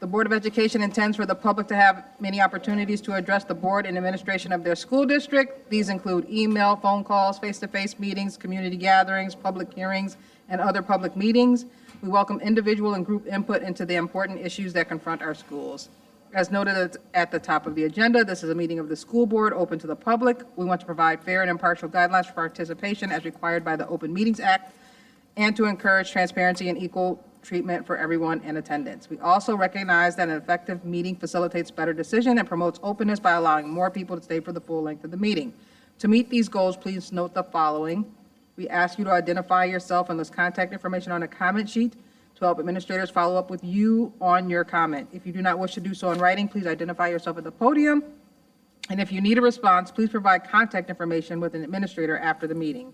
The Board of Education intends for the public to have many opportunities to address the board and administration of their school district. These include email, phone calls, face-to-face meetings, community gatherings, public hearings, and other public meetings. We welcome individual and group input into the important issues that confront our schools. As noted at the top of the agenda, this is a meeting of the school board open to the public. We want to provide fair and impartial guidelines for participation as required by the Open Meetings Act and to encourage transparency and equal treatment for everyone in attendance. We also recognize that an effective meeting facilitates better decision and promotes openness by allowing more people to stay for the full length of the meeting. To meet these goals, please note the following. We ask you to identify yourself and list contact information on a comment sheet to help administrators follow up with you on your comment. If you do not wish to do so in writing, please identify yourself at the podium. And if you need a response, please provide contact information with an administrator after the meeting.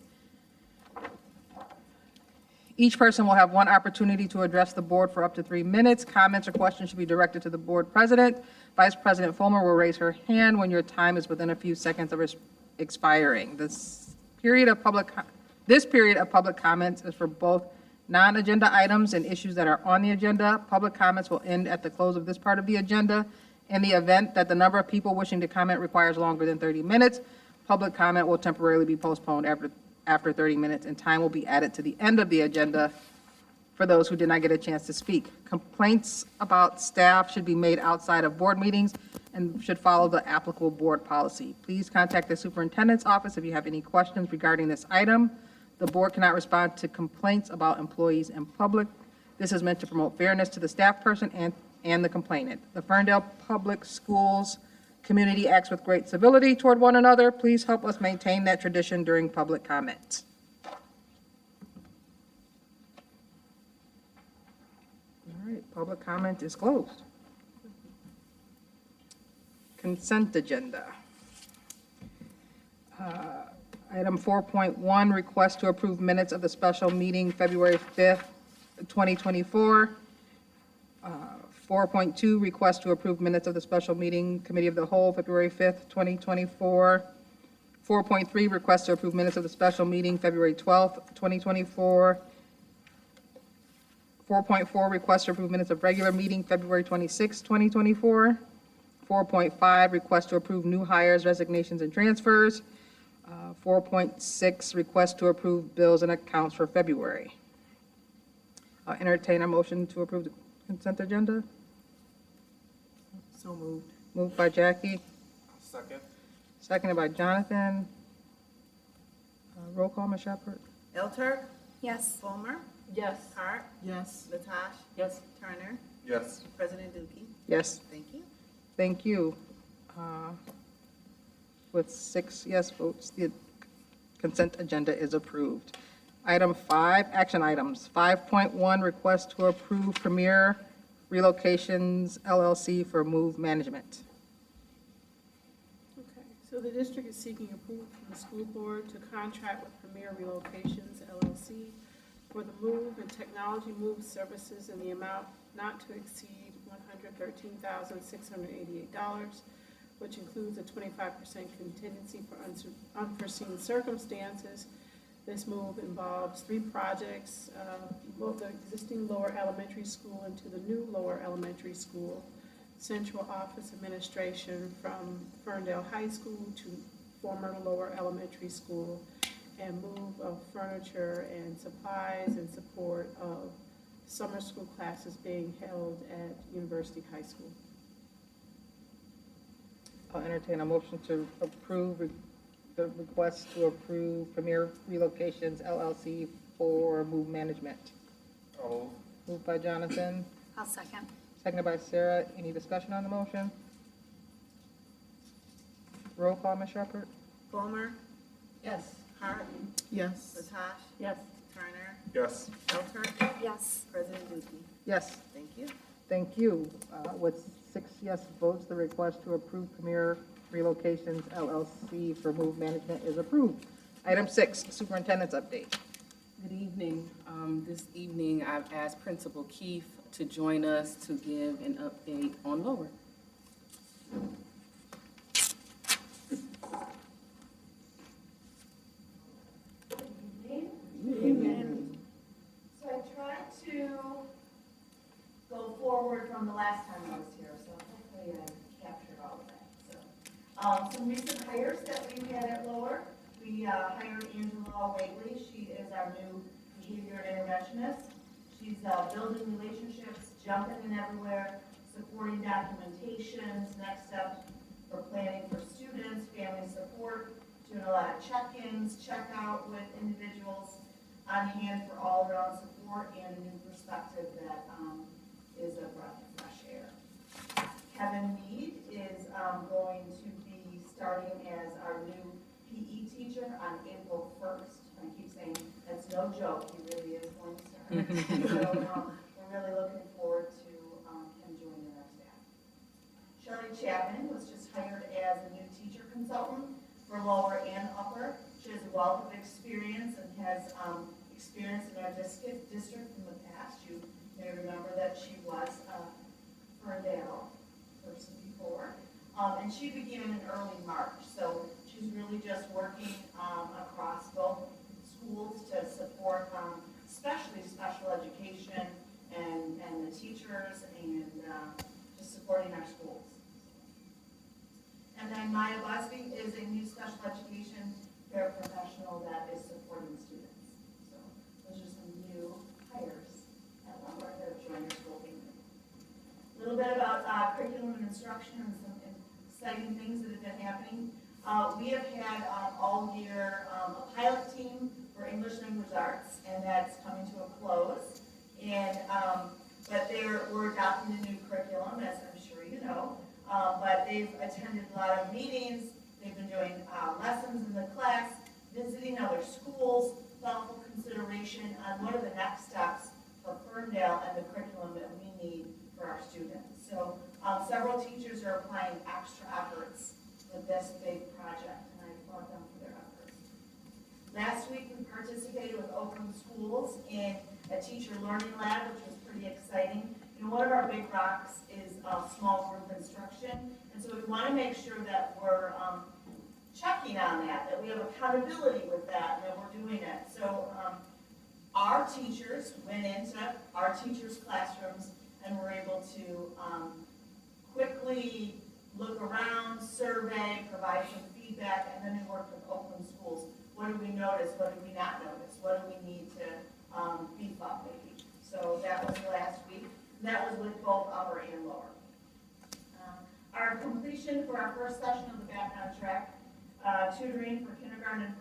Each person will have one opportunity to address the board for up to 3 minutes. Comments or questions should be directed to the board president. Vice President Fulmer will raise her hand when your time is within a few seconds of expiring. This period of public comments is for both non-agenda items and issues that are on the agenda. Public comments will end at the close of this part of the agenda. In the event that the number of people wishing to comment requires longer than 30 minutes, public comment will temporarily be postponed after 30 minutes, and time will be added to the end of the agenda for those who did not get a chance to speak. Complaints about staff should be made outside of board meetings and should follow the applicable board policy. Please contact the superintendent's office if you have any questions regarding this item. The board cannot respond to complaints about employees in public. This is meant to promote fairness to the staff person and the complainant. The Ferndale Public Schools community acts with great civility toward one another. Please help us maintain that tradition during public comment. All right, public comment is closed. Consent agenda. Item 4.1, request to approve minutes of the special meeting February 5th, 2024. 4.2, request to approve minutes of the special meeting Committee of the Whole, February 5th, 2024. 4.3, request to approve minutes of the special meeting February 12th, 2024. 4.4, request to approve minutes of regular meeting February 26th, 2024. 4.5, request to approve new hires, resignations, and transfers. 4.6, request to approve bills and accounts for February. I'll entertain a motion to approve the consent agenda. So moved. Moved by Jackie, Second. seconded by Jonathan. Roll call, Ms. Shepherd. Elter, Yes. Fulmer, Yes. Hart, Yes. Latasha, Yes. Turner, Yes. President Dookie. Yes, Thank you. thank you. With 6 yes votes, the consent agenda is approved. Item 5, action items. 5.1, request to approve Premier Relocations LLC for move management. Okay, so the district is seeking approval from the school board to contract with Premier Relocations LLC for the move and technology move services in the amount not to exceed $113,688, which includes a 25% contingency for unforeseen circumstances. This move involves 3 projects, both the existing lower elementary school into the new lower elementary school. central office administration from Ferndale High School to former Lower Elementary School, and move of furniture and supplies in support of summer school classes being held at University High School. I'll entertain a motion to approve the request to approve Premier Relocations LLC for move management. Moved by Jonathan, I'll second. seconded by Sarah. Any discussion on the motion? Roll call, Ms. Shepherd? Fulmer, Yes. Hart, Yes. Latasha, Yes. Turner, Yes. Elter, Yes. President Dookie. Yes. Thank you. Thank you. With 6 yes votes, the request to approve Premier Relocations LLC for move management is approved. Item 6, superintendent's update. Good evening. This evening, I've asked Principal Keefe to join us to give an update on Lower. So I tried to go forward from the last time I was here, so hopefully I captured all of that. So, some recent hires that we've had at Lower, we hired Angela Waitley. She is our new behavior interventionist. She's building relationships, jumping in everywhere, supporting documentations, next step for planning for students, family support, doing a lot of check-ins, check-out with individuals, on hand for all around support and a new perspective that is a breath of fresh air. Kevin Mead is going to be starting as our new PE teacher on April 1st. I keep saying, that's no joke, he really is going to start. So we're really looking forward to him joining our staff. Shelley Chapman was just hired as a new teacher consultant for Lower and Upper. She has a wealth of experience and has experience in our district in the past. You may remember that she was a Ferndale person before. And she began in early March. So she's really just working across both schools to support especially special education and the teachers and just supporting our schools. And then Maya Busby is a new special education paraprofessional that is supporting students. So those are some new hires at Lower that have joined our school family. A little bit about curriculum and instruction and some exciting things that have been happening. We have had all year a pilot team for English language arts, and that's coming to a close. And but we're adopting a new curriculum, as I'm sure you know. But they've attended a lot of meetings. They've been doing lessons in the class, visiting other schools, thoughtful consideration on what are the next steps for Ferndale and the curriculum that we need for our students. So several teachers are applying extra efforts with this big project, and I applaud them for their efforts. Last week, we participated with Oakland Schools in a teacher learning lab, which was pretty exciting. You know, one of our big rocks is small group instruction, and so we want to make sure that we're checking on that we have accountability with that, and that we're doing it. So our teachers went into our teachers' classrooms and were able to quickly look around, survey, provide some feedback, and then we worked with Oakland Schools. What did we notice? What did we not notice? What do we need to beef up maybe? So that was last week. And that was with both upper and lower. Our completion for our first session of the Back on Track tutoring for kindergarten and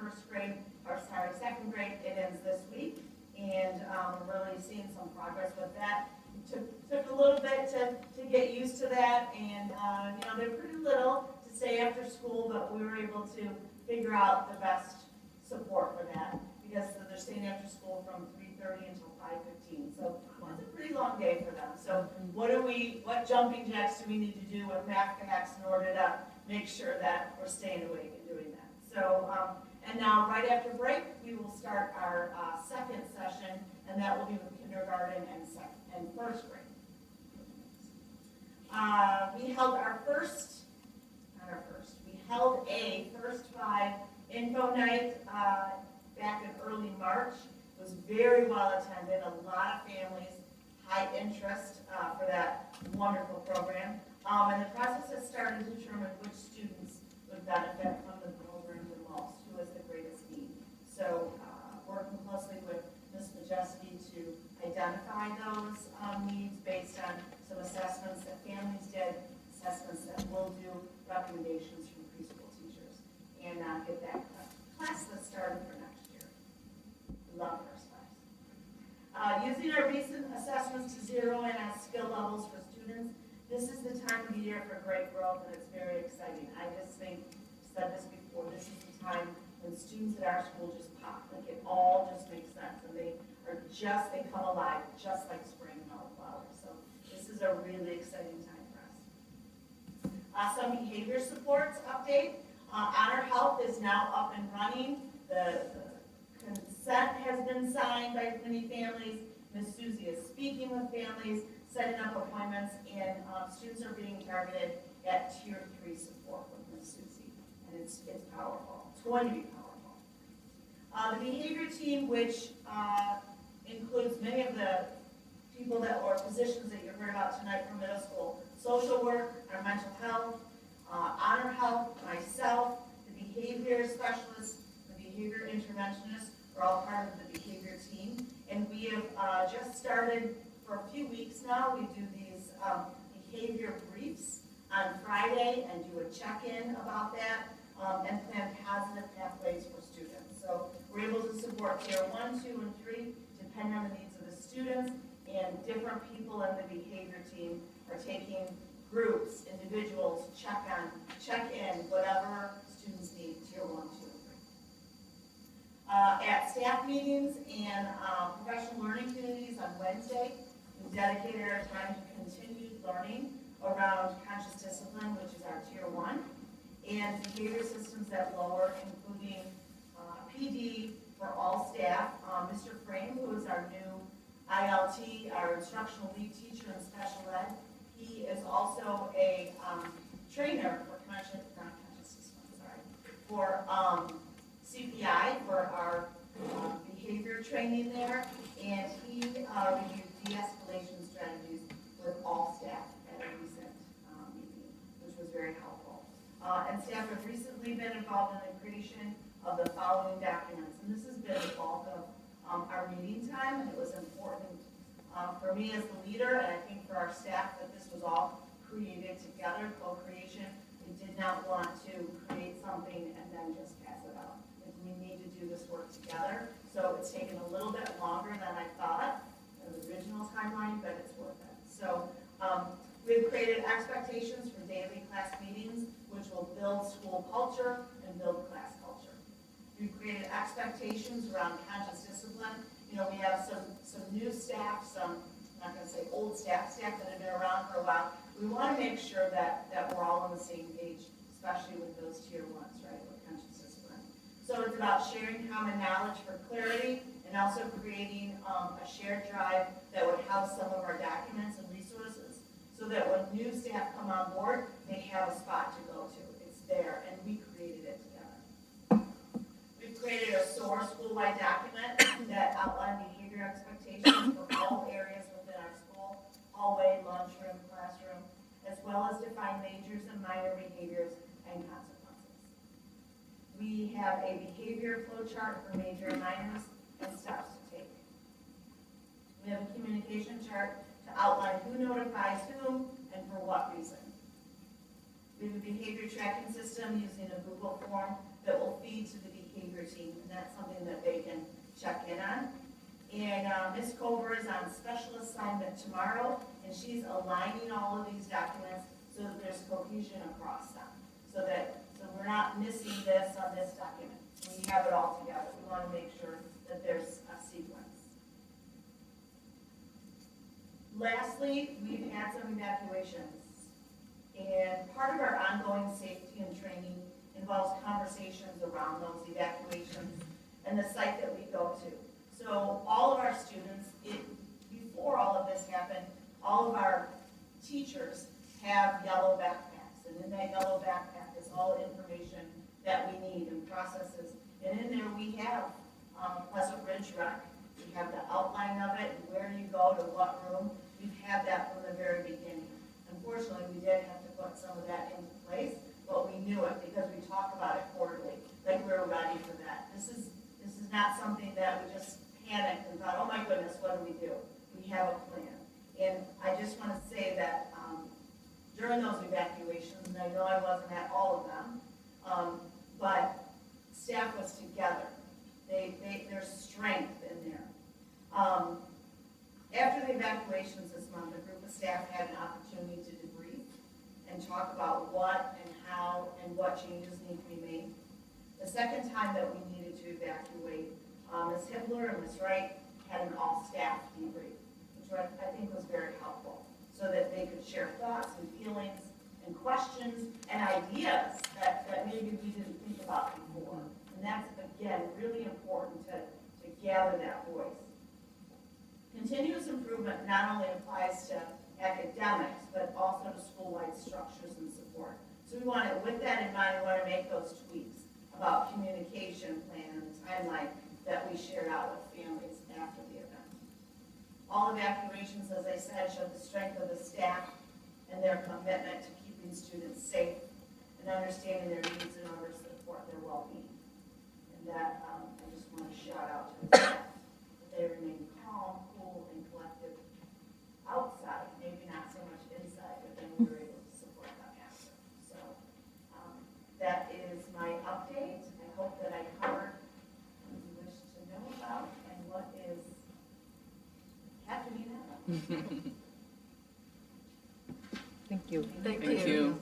second grade, it ends this week. And we're really seeing some progress with that. It took a little bit to get used to that, and you know, they're pretty little to stay after school, but we were able to figure out the best support for that, because they're staying after school from 3:30 until 5:15. So it's a pretty long day for them. So what jumping jacks do we need to do with math hacks in order to make sure that we're staying awake and doing that? So, and now right after break, we will start our second session, and that will be with kindergarten and first grade. We held a First Five Info Night back in early March. It was very well attended, a lot of families, high interest for that wonderful program. And the process has started to determine which students would benefit from the program the most, who has the greatest need. So working closely with Ms. Majeski to identify those needs based on some assessments that families did, assessments that we'll do, recommendations from preschool teachers, and get that class list started for next year. Love first class. Using our recent assessments to zero in on skill levels for students, this is the time of the year for great growth, and it's very exciting. I just think, I've said this before, this is the time when students at our school just pop, like it all just makes sense, and they come alive, just like spring and all the flowers. So this is a really exciting time for us. Some behavior supports update. Honor Health is now up and running. The consent has been signed by many families. Ms. Susie is speaking with families, setting up appointments, and students are being targeted at Tier 3 support with Ms. Susie. And it's powerful. It's going to be powerful. The behavior team, which includes many of the people or positions that you heard about tonight from middle school, social work, our mental health, honor health, myself, the behavior specialists, the behavior interventionists are all part of the behavior team. And we have just started for a few weeks now. We do these behavior briefs on Friday and do a check-in about that and plan positive pathways for students. So we're able to support Tier 1, 2, and 3 depending on the needs of the students, and different people in the behavior team are taking groups, individuals, check in, whatever students need, Tier 1, 2, and 3. At staff meetings and professional learning communities on Wednesday, we dedicated our time to continued learning around conscious discipline, which is our Tier 1, and behavior systems that lower, including PD for all staff. Mr. Frame, who is our new ILT, our instructional lead teacher in special ed, he is also a trainer for for CPI, for our behavior training there, and he reviewed de-escalation strategies with all staff at a recent meeting, which was very helpful. And staff have recently been involved in the creation of the following documents, and this has been the bulk of our meeting time, and it was important for me as the leader, and I think for our staff, that this was all created together, co-creation. We did not want to create something and then just pass it out. We need to do this work together, so it's taken a little bit longer than I thought in the original timeline, but it's worth it. So we've created expectations for daily class meetings, which will build school culture and build class culture. We've created expectations around conscious discipline. You know, we have some new staff, some, I'm not going to say old staff that have been around for a while. We want to make sure that we're all on the same page, especially with those Tier 1s, right, with conscious discipline. So it's about sharing common knowledge for clarity and also creating a shared drive that would house some of our documents and resources so that when new staff come on board, they have a spot to go to. It's there, and we created it together. We've created a SOAR school-wide document that outlines behavior expectations for all areas within our school, hallway, lunchroom, classroom, as well as define majors and minor behaviors and consequences. We have a behavior flow chart for major and minors and steps to take. We have a communication chart to outline who notifies whom and for what reason. We have a behavior tracking system using a Google form that will feed to the behavior team, and that's something that they can check in on. And Ms. Culver is on special assignment tomorrow, and she's aligning all of these documents so that there's cohesion across them, so we're not missing this on this document. We have it all together. We want to make sure that there's a sequence. Lastly, we've had some evacuations, and part of our ongoing safety and training involves conversations around those evacuations and the site that we go to. So all of our students, before all of this happened, all of our teachers have yellow backpacks, and in that yellow backpack is all the information that we need and processes. And in there we have Pleasant Ridge Rec. We have the outline of it, and where you go to what room. We've had that from the very beginning. unfortunately, we did have to put some of that into place, but we knew it because we talked about it quarterly, like we were ready for that. This is not something that we just panicked and thought, oh my goodness, what do we do? We have a plan. And I just want to say that during those evacuations, and I know I wasn't at all of them, but staff was together. There's strength in there. After the evacuations this month, a group of staff had an opportunity to debrief and talk about what and how and what changes need to be made. The second time that we needed to evacuate, Ms. Hibbler and Ms. Wright had an all-staff debrief, which I think was very helpful, so that they could share thoughts and feelings and questions and ideas that maybe we didn't think about before. And that's, again, really important to gather that voice. Continuous improvement not only applies to academics, but also to school-wide structures and support. So we want to, with that in mind, we want to make those tweaks about communication plan and the timeline that we shared out with families after the event. All evacuations, as I said, show the strength of the staff and their commitment to keeping students safe and understanding their needs in order to support their well-being. And that, I just want to shout out to the staff, that they remain calm, cool, and collected outside, maybe not so much inside, but then we were able to support them after. So that is my update. I hope that I covered what you wish to know about and what is happening now. Thank you. Thank you.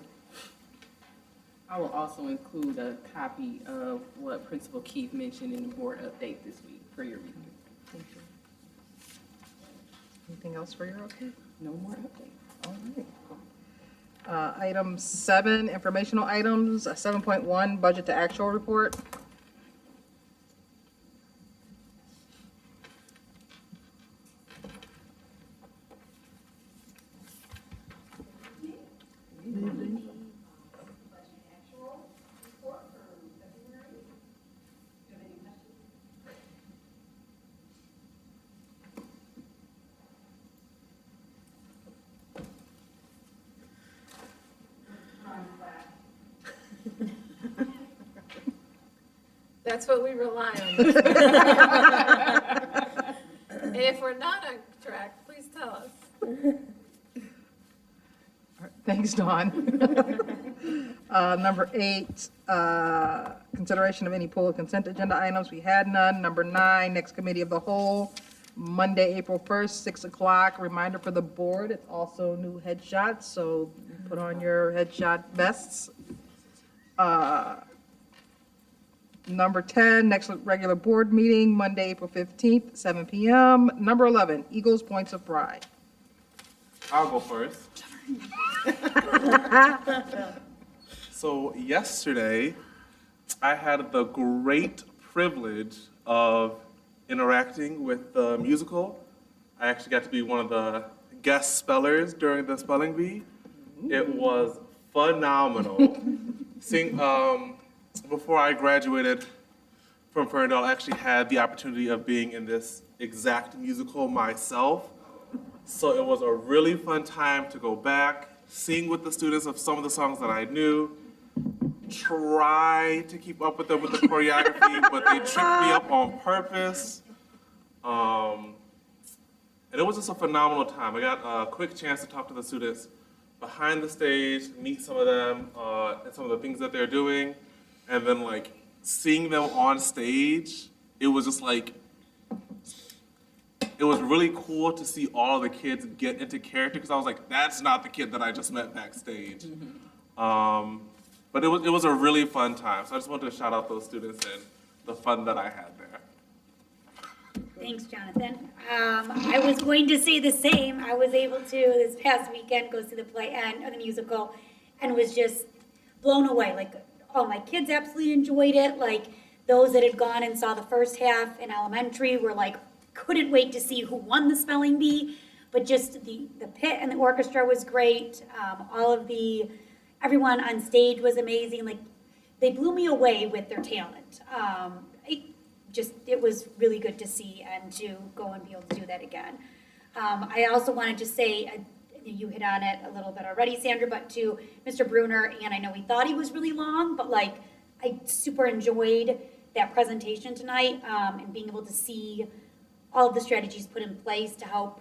I will also include a copy of what Principal Keith mentioned in the board update this week for your review. Thank you. Anything else for your update? No more updates. All right. Item 7, informational items. 7.1, budget to actual report. That's what we rely on. If we're not on track, please tell us. All right, thanks, Dawn. Number 8, consideration of any pool of consent agenda items. We had none. Number 9, next committee of the whole, Monday, April 1st, 6 o'clock. Reminder for the board, it's also new headshots, so put on your headshot vests. Number 10, next regular board meeting, Monday, April 15th, 7 p.m. Number 11, Eagles Points of Pride. I'll go first. So yesterday, I had the great privilege of interacting with the musical. I actually got to be one of the guest spellers during the spelling bee. It was phenomenal. Before I graduated from Ferndale, I actually had the opportunity of being in this exact musical myself. So it was a really fun time to go back, sing with the students of some of the songs that I knew, try to keep up with them with the choreography, but they tricked me up on purpose. And it was just a phenomenal time. I got a quick chance to talk to the students behind the stage, meet some of them, and some of the things that they're doing. And then like seeing them on stage, it was just like, it was really cool to see all the kids get into character, because I was like, that's not the kid that I just met backstage. But it was a really fun time. So I just wanted to shout out those students and the fun that I had there. Thanks, Jonathan. I was going to say the same. I was able to this past weekend go see the play and the musical, and was just blown away. Like, all my kids absolutely enjoyed it. Like, those that had gone and saw the first half in elementary were like, couldn't wait to see who won the spelling bee. But just the pit and the orchestra was great. Everyone on stage was amazing. Like, they blew me away with their talent. It was really good to see and to go and be able to do that again. I also wanted to say a you hit on it a little bit already, Sandra, but to Mr. Bruner, and I know we thought he was really long, but like, I super enjoyed that presentation tonight, and being able to see all of the strategies put in place to help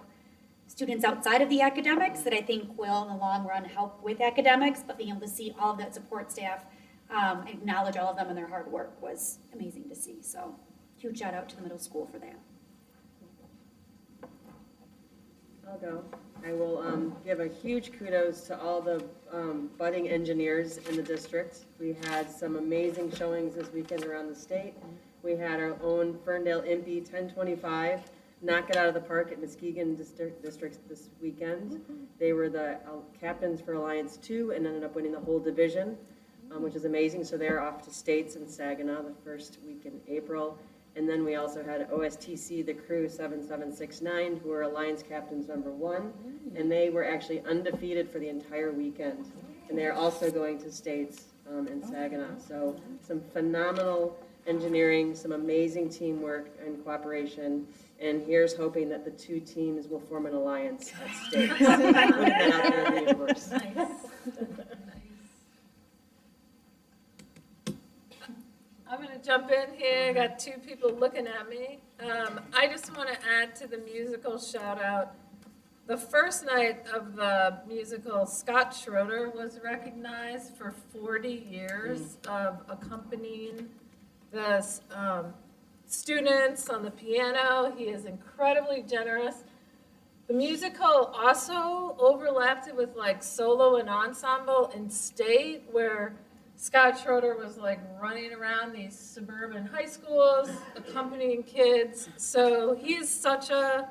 students outside of the academics that I think will, in the long run, help with academics, but being able to see all of that support staff, acknowledge all of them and their hard work was amazing to see. So huge shout out to the middle school for that. I'll go. I will give a huge kudos to all the budding engineers in the district. We had some amazing showings this weekend around the state. We had our own Ferndale IMPI 1025 knock it out of the park at Muskegon District this weekend. They were the captains for Alliance 2 and ended up winning the whole division, which is amazing. So they're off to states in Saginaw the first week in April. And then we also had OSTC, the crew 7769, who were Alliance Captains #1, and they were actually undefeated for the entire weekend. And they're also going to states in Saginaw. So some phenomenal engineering, some amazing teamwork and cooperation. And here's hoping that the two teams will form an alliance at states. Putting that out there in the universe. I'm going to jump in here. I got two people looking at me. I just want to add to the musical shout out. The first night of the musical, Scott Schroeder was recognized for 40 years of accompanying the students on the piano. He is incredibly generous. The musical also overlapped it with like solo and ensemble in state, where Scott Schroeder was like running around these suburban high schools, accompanying kids. So he is such a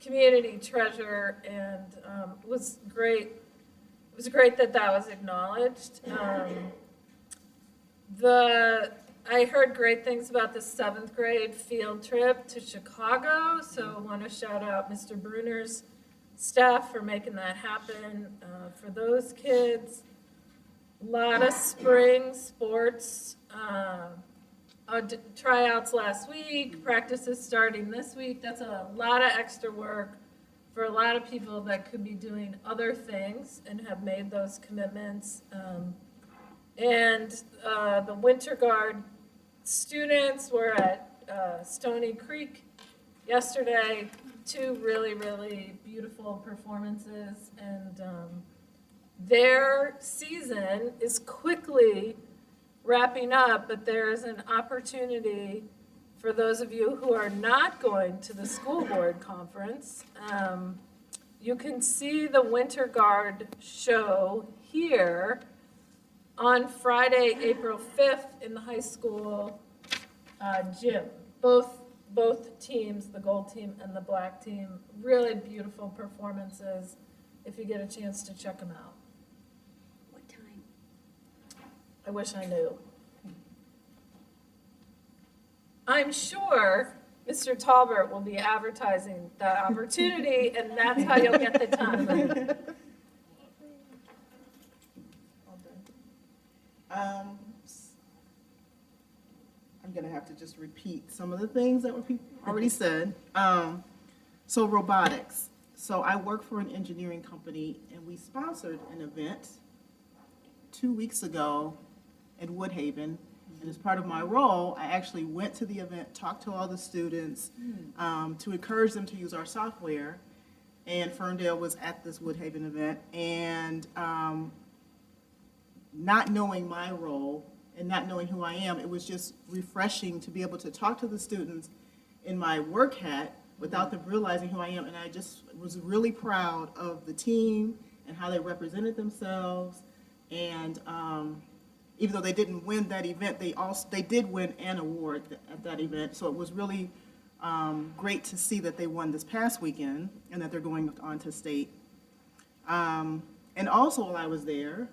community treasure, and it was great. It was great that that was acknowledged. I heard great things about the 7th grade field trip to Chicago, so I want to shout out Mr. Bruner's staff for making that happen for those kids. A lot of spring sports, tryouts last week, practices starting this week. That's a lot of extra work for a lot of people that could be doing other things and have made those commitments. The Winter Guard students were at Stony Creek yesterday. 2 really, really beautiful performances, and their season is quickly wrapping up, but there is an opportunity for those of you who are not going to the school board conference. You can see the Winter Guard show here on Friday, April 5th in the high school gym. Both teams, the gold team and the black team, really beautiful performances if you get a chance to check them out. What time? I wish I knew. I'm sure Mr. Talbert will be advertising that opportunity, and that's how you'll get the time. I'm gonna have to just repeat some of the things that were already said. So robotics. So I work for an engineering company, and we sponsored an event 2 weeks ago in Woodhaven. And as part of my role, I actually went to the event, talked to all the students to encourage them to use our software. And Ferndale was at this Woodhaven event, and not knowing my role and not knowing who I am, it was just refreshing to be able to talk to the students in my work hat without them realizing who I am. And I just was really proud of the team and how they represented themselves. And even though they didn't win that event, they did win an award at that event. So it was really great to see that they won this past weekend and that they're going on to state. And also while I was there,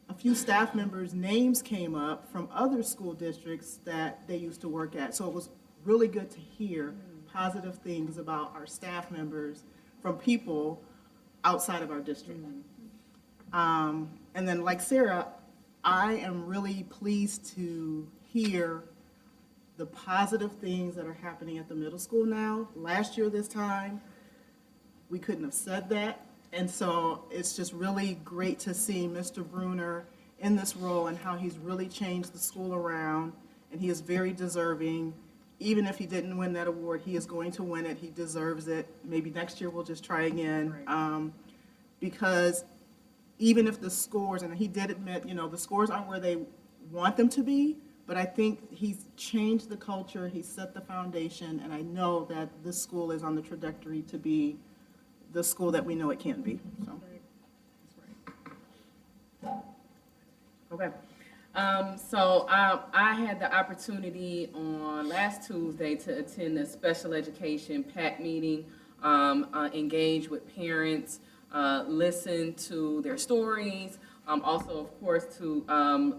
a few staff members' names came up from other school districts that they used to work at. So it was really good to hear positive things about our staff members from people outside of our district. And then like Sarah, I am really pleased to hear the positive things that are happening at the middle school now. Last year this time, we couldn't have said that, And so it's just really great to see Mr. Bruner in this role and how he's really changed the school around. And he is very deserving. Even if he didn't win that award, he is going to win it. He deserves it. Maybe next year we'll just try again. Because even if the scores, and he did admit, the scores aren't where they want them to be, but I think he's changed the culture, he's set the foundation, and I know that this school is on the trajectory to be the school that we know it can be. Okay. So I had the opportunity on last Tuesday to attend the special education PAC meeting, engage with parents, listen to their stories, also, of course, to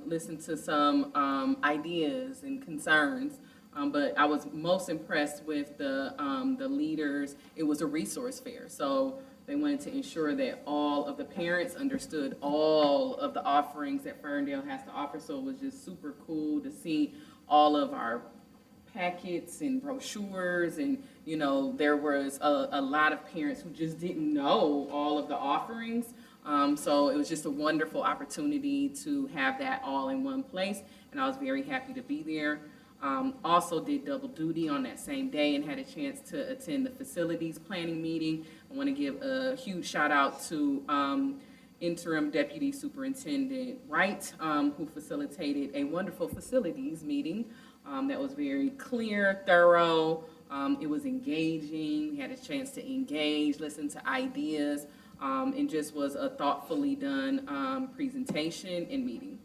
listen to some ideas and concerns. But I was most impressed with the leaders. It was a resource fair, so they wanted to ensure that all of the parents understood all of the offerings that Ferndale has to offer. So it was just super cool to see all of our packets and brochures, and there was a lot of parents who just didn't know all of the offerings. So it was just a wonderful opportunity to have that all in one place, and I was very happy to be there. Also did double duty on that same day and had a chance to attend the facilities planning meeting. I want to give a huge shout out to Interim Deputy Superintendent Wright, who facilitated a wonderful facilities meeting that was very clear, thorough. It was engaging. We had a chance to engage, listen to ideas, and just was a thoughtfully done presentation and meeting.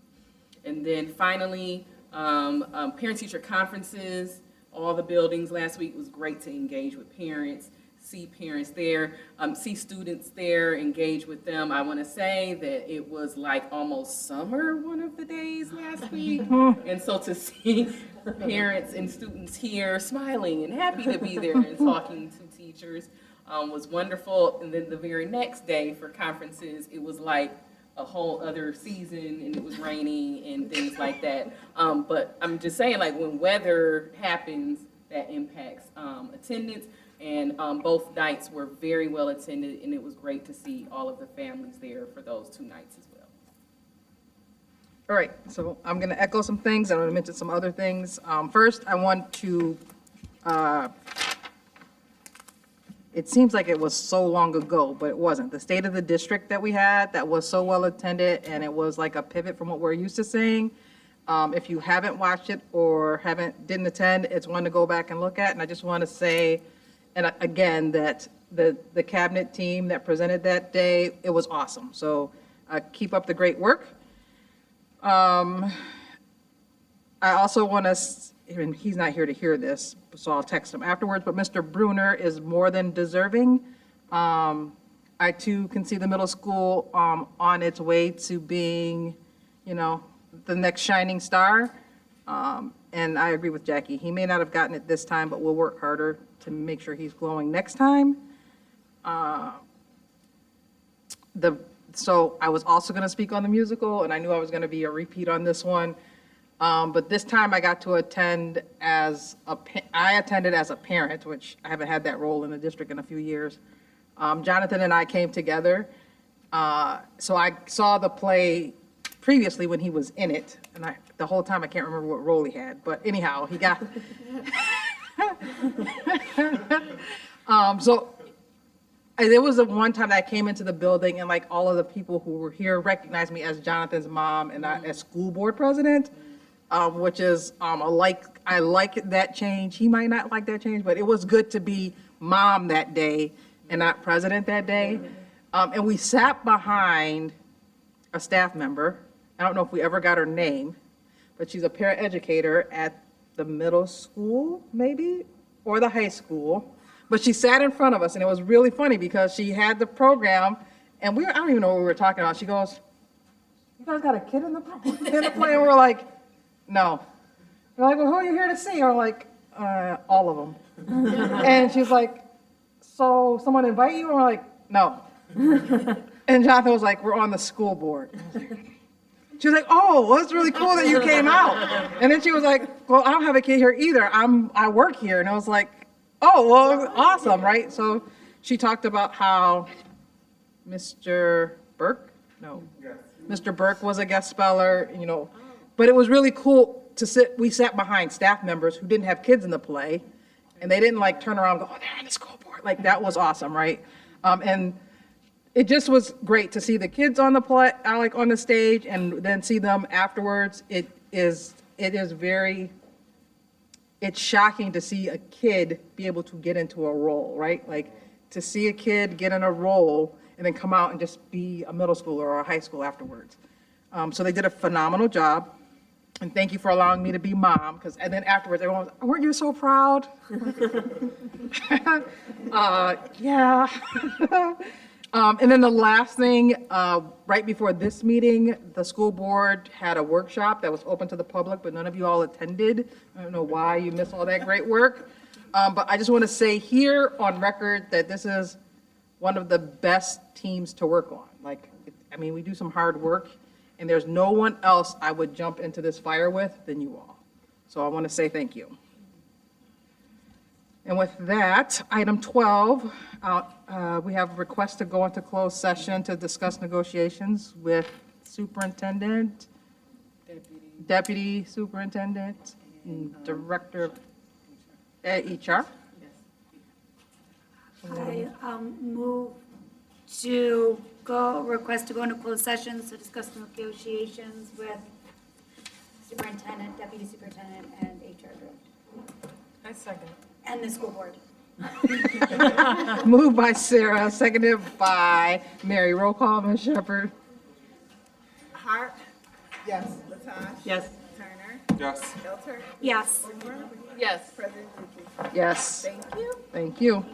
And then finally, parent-teacher conferences, all the buildings last week. Was great to engage with parents, see parents there, see students there, engage with them. I want to say that it was like almost summer one of the days last week. And so to see parents and students here smiling and happy to be there and talking to teachers was wonderful. And then the very next day for conferences, it was like a whole other season, and it was raining and things like that. But I'm just saying, like, when weather happens, that impacts attendance. And both nights were very well attended, and it was great to see all of the families there for those 2 nights as well. All right, so I'm going to echo some things. I'm going to mention some other things. First, I want to, it seems like it was so long ago, but it wasn't. The State of the District that we had, that was so well attended, and it was like a pivot from what we're used to seeing. If you haven't watched it or didn't attend, it's one to go back and look at. And I just want to say, and again, that the cabinet team that presented that day, it was awesome. So keep up the great work. I also want to, and he's not here to hear this, so I'll text him afterwards, but Mr. Bruner is more than deserving. I too can see the middle school on its way to being, the next shining star. And I agree with Jackie. He may not have gotten it this time, but we'll work harder to make sure he's glowing next time. So I was also going to speak on the musical, and I knew I was going to be a repeat on this one. But this time I got to attend I attended as a parent, which I haven't had that role in the district in a few years. Jonathan and I came together. So I saw the play previously when he was in it, and the whole time I can't remember what role he had, but anyhow, he got. So there was one time that I came into the building and like all of the people who were here recognized me as Jonathan's mom and not as school board president, which is I like that change. He might not like that change, but it was good to be mom that day and not president that day. And we sat behind a staff member. I don't know if we ever got her name, but she's a paraeducator at the middle school, maybe, or the high school. But she sat in front of us, and it was really funny because she had the program, and I don't even know what we were talking about. She goes, "You guys got a kid in the play?" And we're like, "No." We're like, "Well, who are you here to see?" We're like, "All of them." And she's like, "So someone invite you?" And we're like, "No." And Jonathan was like, "We're on the school board." She was like, "Oh, well, it's really cool that you came out." And then she was like, "Well, I don't have a kid here either. I work here." And I was like, "Oh, well, awesome," right? So she talked about how Mr. Burke? No. Mr. Burke was a guest speller, you know, but it was really cool we sat behind staff members who didn't have kids in the play, and they didn't like turn around and go, oh, they're on the school board. Like, that was awesome, right? And it just was great to see the kids on the play, like on the stage, and then see them afterwards. It's shocking to see a kid be able to get into a role, right? Like, to see a kid get in a role and then come out and just be a middle schooler or a high school afterwards. So they did a phenomenal job. And thank you for allowing me to be mom, because, and then afterwards, everyone was, weren't you so proud? Yeah. And then the last thing, right before this meeting, the school board had a workshop that was open to the public, but none of you all attended. I don't know why you missed all that great work. But I just want to say here on record that this is one of the best teams to work on. Like, I mean, we do some hard work, and there's no one else I would jump into this fire with than you all. So I want to say thank you. And with that, item 12, we have a request to go into closed session to discuss negotiations with superintendent, deputy superintendent, and director of HR. I move to request to go into closed sessions to discuss negotiations with superintendent, deputy superintendent, and HR director. I second. And the school board. Moved by Sarah, seconded by Mary. Roll call, Ms. Shepherd. Hart? Yes. Latasha? Yes. Turner? Yes. Elter? Yes. Boomer? Yes. President Zuki? Yes. Thank you. Thank you.